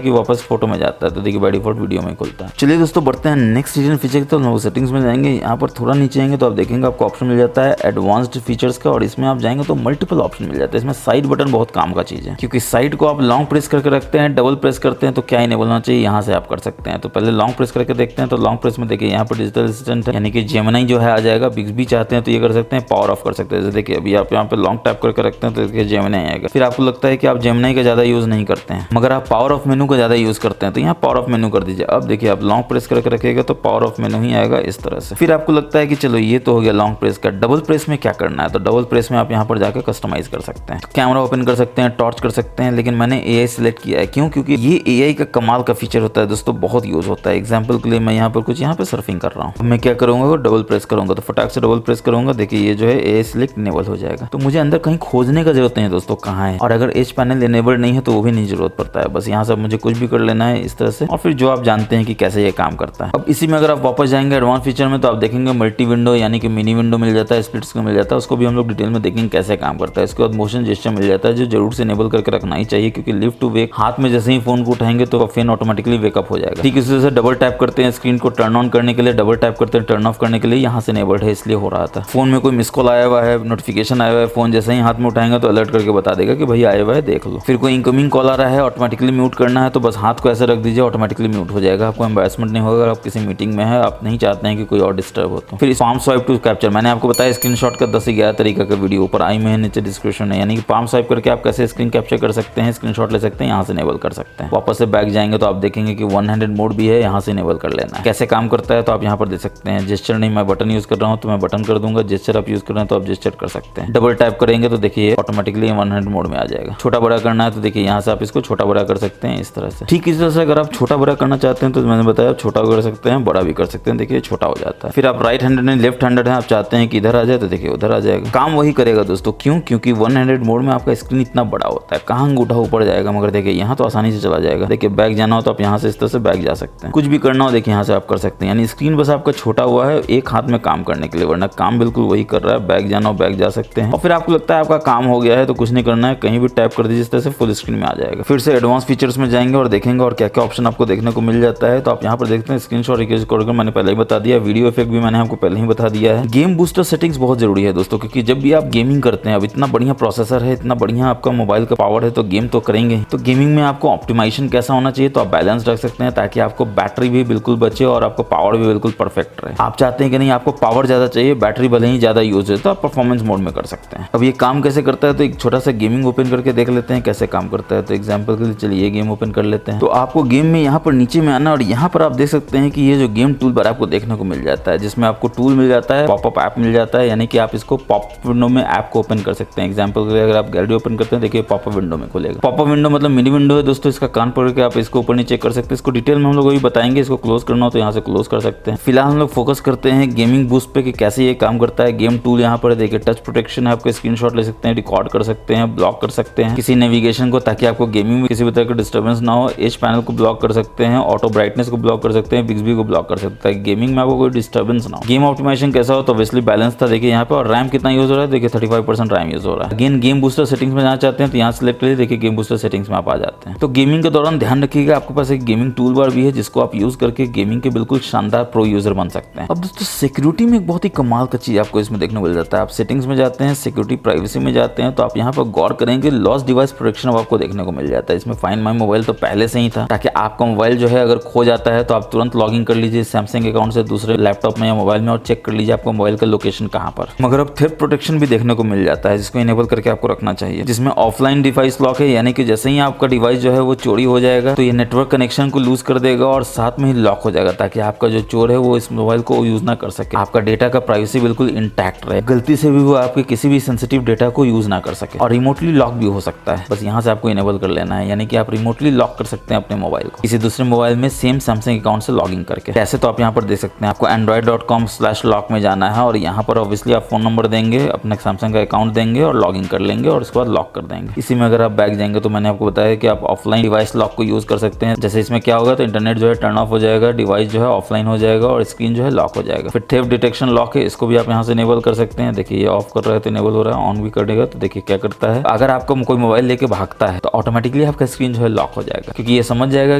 Speaker 1: कि वापस फोटो में जाता है, तो देखिए बाय डिफॉल्ट वीडियो में खुलता है। चलिए दोस्तों बढ़ते हैं नेक्स्ट हिडन फीचर। तो हम सेटिंग्स में जाएंगे, यहाँ पर थोड़ा नीचे आएंगे तो आप देखेंगे आपको ऑप्शन मिल जाता है एडवांस्ड फीचर्स का, और इसमें आप जाएंगे तो मल्टीपल ऑप्शन मिल जाता है। इसमें साइड बटन बहुत काम का चीज है क्योंकि साइड को आप लॉन्ग प्रेस करके रखते हैं, डबल प्रेस करते हैं तो क्या इनेबल होना चाहिए यहाँ से आप कर सकते हैं। तो पहले लॉन्ग प्रेस करके देखते हैं तो लॉन्ग प्रेस में देखिए यहाँ पर डिजिटल असिस्टेंट है यानी कि जेमिनी जो है आ जाएगा। बिग्सबी चाहते हैं तो ये कर सकते हैं, पावर ऑफ कर सकते हैं। जैसे देखिए अभी आप यहाँ पे लॉन्ग टैप करके रखते हैं तो देखिए जेमिनी आएगा। फिर आपको लगता है कि आप जेमिनी का ज्यादा यूज नहीं करते हैं मगर आप पावर ऑफ मेनू का ज्यादा यूज करते हैं तो यहाँ पावर ऑफ मेनू कर दीजिए। अब देखिए आप लॉन्ग प्रेस करके रखिएगा तो पावर ऑफ मेनू ही आएगा इस तरह से। फिर आपको लगता है कि चलो ये तो हो गया लॉन्ग प्रेस का, डबल प्रेस में क्या करना है तो डबल प्रेस में आप यहाँ पर जाकर कस्टमाइज कर सकते हैं, कैमरा ओपन कर सकते हैं, टॉर्च कर सकते हैं। लेकिन मैंने एआई सिलेक्ट किया है, क्यों? क्योंकि ये एआई का कमाल का फीचर होता है दोस्तों, बहुत यूज होता है। एग्जाम्पल के लिए मैं यहाँ पर कुछ यहाँ पे सर्फिंग कर रहा हूँ, मैं क्या करूंगा डबल प्रेस करूंगा तो फटाक से डबल प्रेस करूंगा, देखिए ये जो है एआई सिलेक्ट इनेबल हो जाएगा। तो मुझे अंदर कहीं खोजने का जरूरत नहीं है दोस्तों कहाँ है, और अगर एज पैनल इनेबल नहीं है तो वो भी नहीं जरूरत पड़ता है, बस यहाँ से मुझे कुछ भी कर लेना है इस तरह से, और फिर जो आप जानते हैं कि कैसे ये काम करता है। अब इसी में अगर आप वापस जाएंगे एडवांस फीचर में तो आप देखेंगे मल्टी विंडो यानी कि मिनी विंडो मिल जाता है, स्प्लिट स्क्रीन मिल जाता है, उसको भी हम लोग डिटेल में देखेंगे कैसे काम करता है। इसके बाद मोशन जेस्चर मिल जाता है जो जरूर से इनेबल करके रखना ही चाहिए क्योंकि लिफ्ट टू वेक, हाथ में जैसे ही फोन को उठाएंगे तो फैन ऑटोमेटिकली वेकअप हो जाएगा। ठीक इसी तरह से डबल टैप करते हैं स्क्रीन को टर्न ऑन करने के लिए, डबल टैप करते हैं टर्न ऑफ करने के लिए, यहाँ से इनेबल्ड है इसलिए हो रहा था। फोन में कोई मिस कॉल आया हुआ है, नोटिफिकेशन आया हुआ है, फोन जैसे ही हाथ में उठाएंगे तो अलर्ट करके बता देगा कि भाई आया हुआ है देख लो। फिर कोई इनकमिंग कॉल आ रहा है ऑटोमेटिकली म्यूट करना है तो बस हाथ को ऐसे रख दीजिए, ऑटोमेटिकली म्यूट हो जाएगा, आपको एम्बैरेसमेंट नहीं होगा। अगर आप किसी मीटिंग में है, आप नहीं चाहते हैं कि कोई और डिस्टर्ब हो तो। फिर पाम स्वाइप टू कैप्चर, मैंने आपको बताया स्क्रीनशॉट का 10 से 11 तरीका का वीडियो ऊपर आई में है, नीचे डिस्क्रिप्शन है, यानी कि पाम स्वाइप करके आप कैसे स्क्रीन कैप्चर कर सकते हैं, स्क्रीनशॉट ले सकते हैं, यहाँ से इनेबल कर सकते हैं। वापस से बैक जाएंगे तो आप देखेंगे कि 1 हैंडेड मोड भी है, यहाँ से इनेबल कर लेना है। कैसे काम करता है तो आप यहाँ पर देख सकते हैं। जेस्चर नहीं, मैं बटन यूज कर रहा हूँ तो मैं बटन कर दूंगा, जेस्चर आप यूज कर रहे हैं तो आप जेस्चर कर सकते हैं। डबल टैप करेंगे तो देखिए ऑटोमेटिकली 1 हैंड मोड में आ जाएगा। छोटा बड़ा करना है तो देखिए यहाँ से आप इसको छोटा बड़ा कर सकते हैं इस तरह से। ठीक इसी तरह से अगर आप छोटा बड़ा करना चाहते हैं तो मैंने बताया छोटा कर सकते हैं, बड़ा भी कर सकते हैं, देखिए छोटा हो जाता है। फिर आप राइट हैंडेड नहीं लेफ्ट हैंडेड है, आप चाहते हैं कि इधर आ जाए तो देखिए उधर आ जाएगा, काम वही करेगा दोस्तों। क्यों? क्योंकि 1 हैंडेड मोड में आपका स्क्रीन इतना बड़ा होता है, कहाँ अंगूठा ऊपर जाएगा, मगर देखिए यहाँ तो आसानी से चला जाएगा। देखिए बैक जाना हो तो आप यहाँ से इस तरह से बैक जा सकते हैं, कुछ भी करना हो देखिए यहाँ से आप कर सकते हैं। यानी स्क्रीन बस आपका छोटा हुआ है एक हाथ में काम करने के लिए, वरना काम बिल्कुल वही कर रहा है। बैक जाना हो बैक जा सकते हैं, और फिर आपको लगता है आपका काम हो गया है तो कुछ नहीं करना है, कहीं भी टैप कर दीजिए इस तरह से फुल स्क्रीन में आ जाएगा। फिर से एडवांस फीचर्स में जाएंगे और देखेंगे और क्या क्या ऑप्शन आपको देखने को मिल जाता है। तो आप यहाँ पर देखते हैं स्क्रीनशॉट रिकॉर्ड मैंने पहले ही बता दिया, वीडियो इफेक्ट भी मैंने आपको पहले ही बता दिया है। गेम बूस्टर सेटिंग्स बहुत जरूरी है दोस्तों, क्योंकि जब भी आप गेमिंग करते हैं, अब इतना बढ़िया प्रोसेसर है, इतना बढ़िया आपका मोबाइल का पावर है तो गेम तो करेंगे। तो गेमिंग में आपको ऑप्टिमाइजेशन कैसा होना चाहिए तो आप बैलेंस रख सकते हैं ताकि आपको बैटरी भी बिल्कुल बचे और आपको पावर भी बिल्कुल परफेक्ट रहे। आप चाहते हैं कि नहीं आपको पावर ज्यादा चाहिए, बैटरी भले ही ज्यादा यूज है तो आप परफॉर्मेंस मोड में कर सकते हैं। अब ये काम कैसे करता है तो एक छोटा सा गेमिंग ओपन करके देख लेते हैं कैसे काम करता है। तो एग्जांपल के लिए चलिए ये गेम ओपन कर लेते हैं। तो आपको गेम में यहाँ पर नीचे में आना और यहाँ पर आप देख सकते हैं कि ये जो गेम टूल बार आपको देखने को मिल जाता है, जिसमें आपको टूल मिल जाता है, पॉपअप ऐप मिल जाता है, यानी कि आप इसको पॉपअप विंडो में ऐप को ओपन कर सकते हैं। एग्जांपल के लिए अगर आप गैलरी ओपन करते हैं देखिए पॉपअप विंडो में खुलेगा। पॉपअप विंडो मतलब मिनी विंडो है दोस्तों, इसका कान पकड़ के आप इसको ऊपर नीचे कर सकते हैं। इसको डिटेल में हम लोग अभी बताएंगे, इसको क्लोज करना हो तो यहाँ से क्लोज कर सकते हैं। फिलहाल हम लोग फोकस करते हैं गेमिंग बूस्ट पे कि कैसे ये काम करता है। गेम टूल यहाँ पर देखिए टच प्रोटेक्शन है, आपको स्क्रीनशॉट ले सकते हैं, रिकॉर्ड कर सकते हैं, ब्लॉक कर सकते हैं किसी नेविगेशन को ताकि आपको गेमिंग में किसी भी तरह का डिस्टर्बेंस ना हो। एज पैनल को ब्लॉक कर सकते हैं, ऑटो ब्राइटनेस को ब्लॉक कर सकते हैं, बिग्सबी को ब्लॉक कर सकते हैं, गेमिंग में आपको कोई डिस्टर्बेंस ना हो। गेम ऑप्टिमाइजेशन कैसा हो तो ऑब्वियसली बैलेंस था देखिए यहाँ पे, और रैम कितना यूज हो रहा है देखिए 35% रैम यूज हो रहा है। अगेन गेम बूस्टर सेटिंग्स में जाना चाहते हैं तो यहाँ सेलेक्ट करिए, देखिए गेम बूस्टर सेटिंग्स में आप आ जाते हैं। तो गेमिंग के दौरान ध्यान रखिएगा आपके पास एक गेमिंग टूल बार भी है जिसको आप यूज करके गेमिंग के बिल्कुल शानदार प्रो यूजर बन सकते हैं। अब दोस्तों सिक्योरिटी में एक बहुत ही कमाल का चीज आपको इसमें देखने को मिल जाता है। आप सेटिंग्स में जाते हैं, सिक्योरिटी प्राइवेसी में जाते हैं तो आप यहाँ पर गौर करें कि लॉस डिवाइस प्रोटेक्शन अब आपको देखने को मिल जाता है। इसमें फाइंड माई मोबाइल तो पहले से ही था, ताकि आपका मोबाइल जो है अगर खो जाता है तो आप तुरंत लॉगिन कर लीजिए सैमसंग अकाउंट से दूसरे लैपटॉप में या मोबाइल में और चेक कर लीजिए आपको मोबाइल का लोकेशन कहाँ पर। मगर अब थेफ्ट प्रोटेक्शन भी देखने को मिल जाता है, जिसको इनेबल करके आपको रखना चाहिए, जिसमें ऑफलाइन डिवाइस लॉक है, यानी कि जैसे ही आपका डिवाइस जो है वो चोरी हो जाएगा तो ये नेटवर्क कनेक्शन को लूज कर देगा और साथ में ही लॉक हो जाएगा, ताकि आपका जो चोर है वो इस मोबाइल को यूज ना कर सके, आपका डेटा का प्राइवेसी बिल्कुल इंटैक्ट रहे, गलती से भी वो आपके किसी भी सेंसिटिव डेटा को यूज ना कर सके। और रिमोटली लॉक भी हो सकता है, बस यहाँ से आपको इनेबल कर लेना है, यानी कि आप रिमोटली लॉक कर सकते हैं अपने मोबाइल को किसी दूसरे मोबाइल में सेम सैमसंग अकाउंट से लॉगिन करके। कैसे तो आप यहाँ पर देख सकते हैं, आपको android.com/lock में जाना है और यहाँ पर ऑब्वियसली आप फोन नंबर देंगे, अपने सैमसंग का अकाउंट देंगे और लॉगिन कर लेंगे और उसके बाद लॉक कर देंगे। इसी में अगर आप बैक जाएंगे तो मैंने आपको बताया कि आप ऑफलाइन डिवाइस लॉक को यूज कर सकते हैं। जैसे इसमें क्या होगा तो इंटरनेट जो है टर्न ऑफ हो जाएगा, डिवाइस जो है ऑफलाइन हो जाएगा और स्क्रीन जो है लॉक हो जाएगा। फिर थेफ्ट डिटेक्शन लॉक है, इसको भी आप यहाँ से इनेबल कर सकते हैं। देखिए ये ऑफ कर रहा है तो इनेबल हो रहा है, ऑन भी करेगा तो देखिए क्या करता है। अगर आपका कोई मोबाइल लेके भागता है तो ऑटोमेटिकली आपका स्क्रीन जो है लॉक हो जाएगा, क्योंकि ये समझ जाएगा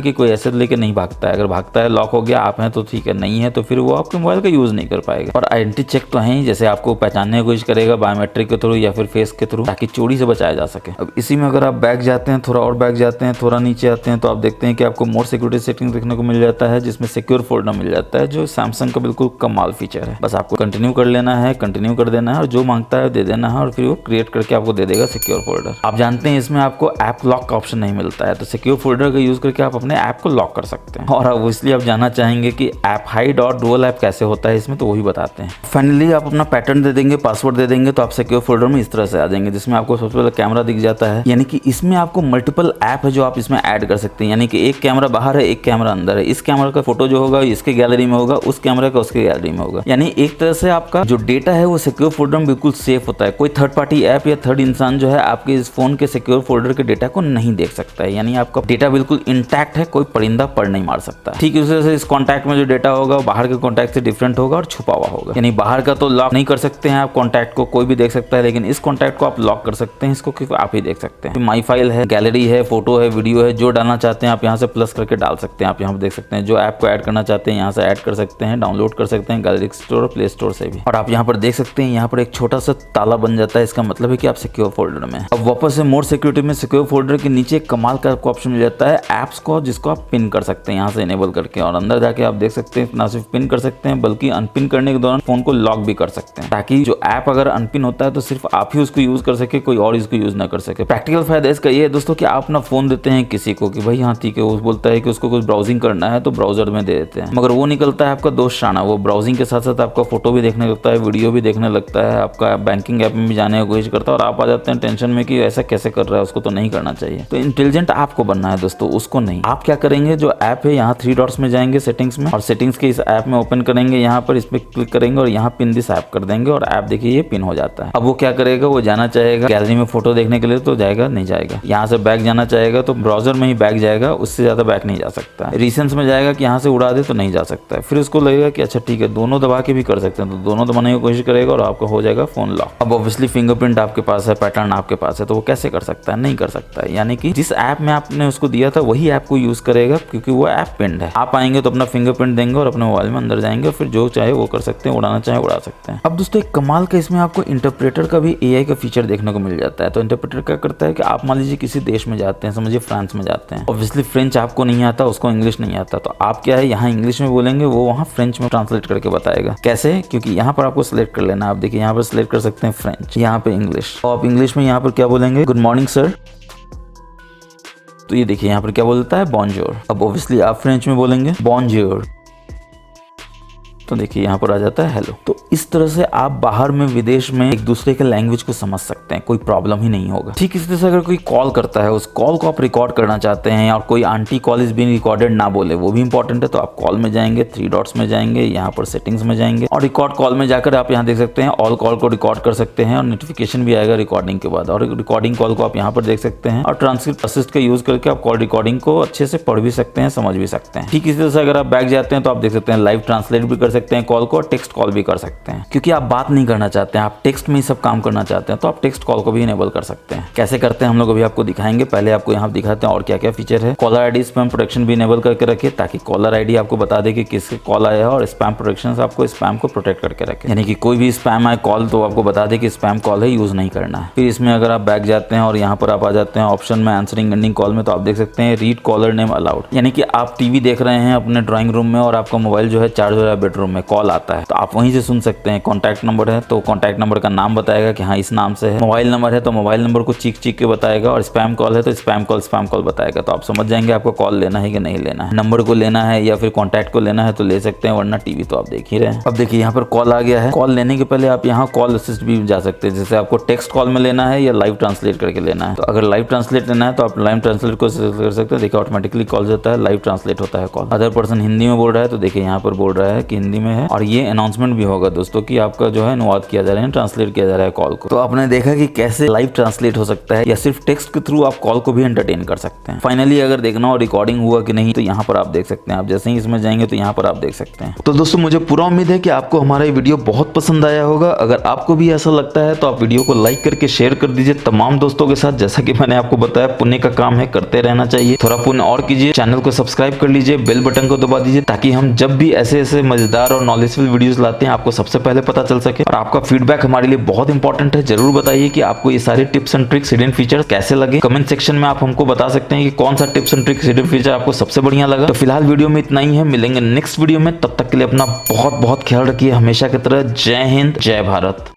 Speaker 1: कि कोई ऐसे लेके नहीं भागता है। अगर भागता है लॉक हो गया, आप हैं तो ठीक है, नहीं है तो फिर वो आपके मोबाइल का यूज नहीं कर पाएगा। और आइडेंटिटी चेक तो है ही, जैसे आपको पहचानने की कोशिश करेगा बायोमेट्रिक के थ्रू या फिर फेस के थ्रू, ताकि चोरी से बचाया जा सके। अब इसी में अगर आप बैक जाते हैं, थोड़ा और बैक जाते हैं, थोड़ा नीचे आते हैं तो आप देखते हैं कि आपको मोर सिक्योरिटी सेटिंग देखने को मिल जाता है, जिसमें सिक्योर फोल्डर मिल जाता है, जो सैमसंग का बिल्कुल कमाल फीचर है। बस आपको कंटिन्यू कर लेना है, कंटिन्यू कर देना है और जो मांगता है दे देना है और फिर वो क्रिएट करके आपको दे देगा सिक्योर फोल्डर। आप जानते हैं इसमें आपको ऐप लॉक का ऑप्शन नहीं मिलता है, तो सिक्योर फोल्डर का यूज करके आप अपने ऐप को लॉक कर सकते हैं। और अब इसलिए आप जानना चाहेंगे कि ऐप हाइड और डुअल ऐप कैसे होता है इसमें, तो वही बताते हैं। फाइनली आप अपना पैटर्न दे देंगे, पासवर्ड दे देंगे तो आप सिक्योर फोल्डर में इस तरह से आ जाएंगे, जिसमें आपको सबसे पहले कैमरा दिख जाता है, यानी कि इसमें आपको मल्टीपल ऐप है जो आप इसमें ऐड कर सकते हैं, यानी कि एक कैमरा बाहर है, एक कैमरा अंदर है। इस कैमरा का फोटो जो होगा इसके गैलरी में होगा, उस कैमरा का उसके गैलरी में होगा, यानी एक तरह से आपका जो डेटा है वो सिक्योर फोल्डर में बिल्कुल सेफ होता है। कोई थर्ड पार्टी ऐप या थर्ड इंसान जो है आपके इस फोन के सिक्योर फोल्डर के डेटा को नहीं देख सकता है, यानी आपका डेटा बिल्कुल इंटैक्ट है, कोई परिंदा पढ़ नहीं मार सकता। ठीक उसी तरह से इस कॉन्टैक्ट में जो डेटा होगा बाहर के कॉन्टैक्ट से डिफरेंट होगा और छुपा हुआ होगा, यानी बाहर का तो लॉक नहीं कर सकते हैं आप कॉन्टैक्ट को, कोई भी देख सकता है, लेकिन इस कॉन्टैक्ट को आप लॉक कर सकते हैं, इसको सिर्फ आप ही देख सकते हैं। माई फाइल है, गैलरी है, फोटो है, वीडियो है, जो डालना चाहते हैं आप यहाँ से प्लस करके डाल सकते हैं। आप यहाँ पर देख सकते हैं जो ऐप को ऐड करना चाहते हैं यहाँ से ऐड कर सकते हैं, डाउनलोड कर सकते हैं गैलरी स्टोर और प्ले स्टोर से भी। और आप यहाँ पर देख सकते हैं यहाँ पर एक छोटा सा ताला बन जाता है, इसका मतलब है कि आप सिक्योर फोल्डर में। अब वापस से मोर सिक्योरिटी में सिक्योर फोल्डर के नीचे कमाल का आपको ऑप्शन मिल जाता है ऐप्स को, जिसको आप पिन कर सकते हैं यहाँ से इनेबल करके, और अंदर जाके आप देख सकते हैं ना सिर्फ पिन कर सकते हैं बल्कि अनपिन करने के दौरान फोन को लॉक भी कर सकते हैं, ताकि जो ऐप अगर अनपिन होता है तो सिर्फ आप ही उसको यूज कर सके, कोई और इसको यूज ना कर सके। प्रैक्टिकल फायदा इसका ये है दोस्तों कि आप अपना फोन देते हैं किसी को कि भाई हाँ ठीक है, वो बोलता है कि उसको कुछ ब्राउजिंग करना है तो ब्राउजर में दे देते हैं, मगर वो निकलता है आपका दोस्त शाना, वो ब्राउजिंग के साथ साथ आपका फोटो भी देखने लगता है, वीडियो भी देखने लगता है, आपका बैंकिंग ऐप में भी जाने की कोशिश करता है, और आप आ जाते हैं टेंशन में कि ऐसा कैसे कर रहा है, उसको तो नहीं करना चाहिए। तो इंटेलिजेंट आपको बनना है दोस्तों, उसको नहीं। आप क्या करेंगे, जो ऐप है यहाँ 3 डॉट्स में जाएंगे सेटिंग्स में, और सेटिंग्स के इस ऐप में ओपन करेंगे, यहाँ पर इस पर क्लिक करेंगे और यहाँ पिन दिस ऐप कर देंगे और ऐप देखिए ये पिन हो जाता है। अब वो क्या करेगा, वो जाना चाहेगा गैलरी में फोटो देखने के लिए तो जाएगा नहीं जाएगा, यहाँ से बैक जाना चाहेगा तो ब्राउजर में ही बैक जाएगा, उससे ज्यादा बैक नहीं जा सकता। रिसेंट्स में जाएगा कि यहाँ से उड़ा दे तो नहीं जा सकता है, फिर उसको लगेगा कि अच्छा ठीक है दोनों दबा के भी कर सकते हैं, तो दोनों दबाने की कोशिश करेगा और आपका हो जाएगा फोन लॉक। अब ऑब्वियसली फिंगरप्रिंट आपके पास है, पैटर्न आपके पास है, तो वो कैसे कर सकता है, नहीं कर सकता है, यानी कि जिस ऐप में आपने उसको दिया था वही ऐप को यूज करेगा, क्योंकि वो ऐप पिंड है। आप आएंगे तो अपना फिंगरप्रिंट देंगे और अपने मोबाइल में अंदर जाएंगे और फिर जो चाहे वो कर सकते हैं, उड़ाना चाहे उड़ा सकते हैं। अब दोस्तों एक कमाल का इसमें आपको इंटरप्रेटर का भी एआई का फीचर देखने को मिल जाता है। तो इंटरप्रेटर क्या करता है कि आप मान लीजिए किसी देश में जाते हैं, समझिए फ्रांस में जाते हैं, ऑब्वियसली फ्रेंच आपको नहीं आता, उसको इंग्लिश नहीं आता, तो आप क्या है यहाँ इंग्लिश में बोलेंगे, वो वहाँ फ्रेंच में ट्रांसलेट करके बताएगा। कैसे, क्योंकि यहाँ पर आपको सिलेक्ट कर लेना है। आप देखिए यहाँ पर सिलेक्ट कर सकते हैं फ्रेंच, यहाँ पे इंग्लिश, तो आप इंग्लिश में यहाँ पर क्या बोलेंगे, गुड मॉर्निंग सर, तो ये देखिए यहाँ पर क्या बोलता है, बॉन्जोर। अब ऑब्वियसली आप फ्रेंच में बोलेंगे बॉन्जोर, तो देखिए यहाँ पर आ जाता है हेलो। तो इस तरह से आप बाहर में विदेश में एक दूसरे के लैंग्वेज को समझ सकते हैं, कोई प्रॉब्लम ही नहीं होगा। ठीक इसी तरह से अगर कोई कॉल करता है, उस कॉल को आप रिकॉर्ड करना चाहते हैं और कोई aunty call is being recorded ना बोले, वो भी इंपॉर्टेंट है, तो आप कॉल में जाएंगे, 3 डॉट्स में जाएंगे, यहाँ पर सेटिंग्स में जाएंगे और रिकॉर्ड कॉल में जाकर आप यहाँ देख सकते हैं ऑल कॉल को रिकॉर्ड कर सकते हैं और नोटिफिकेशन भी आएगा रिकॉर्डिंग के बाद, और रिकॉर्डिंग कॉल को आप यहाँ पर देख सकते हैं, और ट्रांसक्रिप्ट असिस्ट का यूज करके आप कॉल रिकॉर्डिंग को अच्छे से पढ़ भी सकते हैं, समझ भी सकते हैं। ठीक इसी तरह से अगर आप बैक जाते हैं तो आप देख सकते हैं लाइव ट्रांसलेट भी कर सकते हैं कॉल को और टेक्स्ट कॉल भी कर सकते हैं। क्योंकि आप बात नहीं करना चाहते हैं, आप टेक्स्ट में ही सब काम करना चाहते हैं, तो आप टेक्स्ट कॉल को भी इनेबल कर सकते हैं। कैसे करते हैं हम लोग अभी आपको दिखाएंगे। पहले आपको यहाँ दिखाते हैं और क्या क्या फीचर है। कॉलर आईडी स्पैम प्रोटेक्शन भी इनेबल करके रखिए, ताकि कॉलर आईडी आपको बता दे कि किसके कॉल आया है, और स्पैम प्रोटेक्शन से आपको स्पैम को प्रोटेक्ट करके रखे, यानी कि कोई भी स्पैम आए कॉल तो आपको बता दे कि स्पैम कॉल है, यूज नहीं करना है। फिर इसमें अगर आप बैक जाते हैं और यहाँ पर आप आ जाते हैं ऑप्शन में आंसरिंग एंडिंग कॉल में, तो आप देख सकते हैं रीड कॉलर नेम अलाउड, यानी कि आप टीवी देख रहे हैं अपने ड्राइंग रूम में और आपका मोबाइल जो है चार्ज हो रहा है बेडरूम में, कॉल आता है तो आप वहीं से सुन सकते हैं। कॉन्टैक्ट नंबर है तो कॉन्टैक्ट नंबर का नाम बताएगा कि हाँ इस नाम से है, मोबाइल नंबर है तो मोबाइल नंबर को चीख चीख के बताएगा, और स्पैम कॉल है तो स्पैम कॉल बताएगा। तो आप समझ जाएंगे आपको कॉल लेना है कि नहीं लेना है, नंबर को लेना है या फिर कॉन्टैक्ट को लेना है तो ले सकते हैं, वरना टीवी तो आप देख ही रहे हैं। अब देखिए यहाँ पर कॉल आ गया है। कॉल लेने के पहले आप यहाँ कॉल असिस्ट भी जा सकते हैं, जैसे आपको टेक्स्ट कॉल में लेना है या लाइव ट्रांसलेट करके लेना है। तो अगर लाइव ट्रांसलेट लेना है तो आप लाइव ट्रांसलेट को सिलेक्ट कर सकते हैं। देखिए ऑटोमेटिकली कॉल जाता है, लाइव ट्रांसलेट होता है कॉल। अदर पर्सन हिंदी में बोल रहा है तो देखिए यहाँ पर बोल रहा है कि हिंदी में है, और ये अनाउंसमेंट भी होगा दोस्तों कि आपका जो है अनुवाद किया जा रहा है, ट्रांसलेट किया जा रहा है कॉल को। तो आपने देखा कि कैसे लाइव ट्रांसलेट हो सकता है, या सिर्फ टेक्स्ट के थ्रू आप कॉल को भी एंटरटेन कर सकते हैं। फाइनली अगर देखना हो रिकॉर्डिंग हुआ कि नहीं, तो यहाँ पर आप देख सकते हैं। आप जैसे ही इसमें जाएंगे तो यहाँ पर आप देख सकते हैं। तो दोस्तों मुझे पूरा उम्मीद है कि आपको हमारा ये वीडियो बहुत पसंद आया होगा। अगर आपको भी ऐसा लगता है तो आप वीडियो को लाइक करके शेयर कर दीजिए तमाम दोस्तों के साथ। जैसा कि मैंने आपको बताया, पुण्य का काम है, करते रहना चाहिए। थोड़ा पुण्य और कीजिए, चैनल को सब्सक्राइब कर लीजिए, बेल बटन को दबा दीजिए, ताकि हम जब भी ऐसे ऐसे मजेदार और नॉलेजफुल वीडियोस लाते हैं आपको सबसे पहले पता चल सके। और आपका फीडबैक हमारे लिए बहुत इंपॉर्टेंट है। जरूर बताइए कि आपको ये सारे tips and tricks, hidden features कैसे लगे। कमेंट सेक्शन में आप हमको बता सकते हैं कि कौन सा tips and tricks, hidden feature आपको सबसे बढ़िया लगा। तो फिलहाल वीडियो में इतना ही है, मिलेंगे नेक्स्ट वीडियो में। तब तक के लिए अपना बहुत बहुत ख्याल रखिए, हमेशा की तरह। जय हिंद, जय भारत।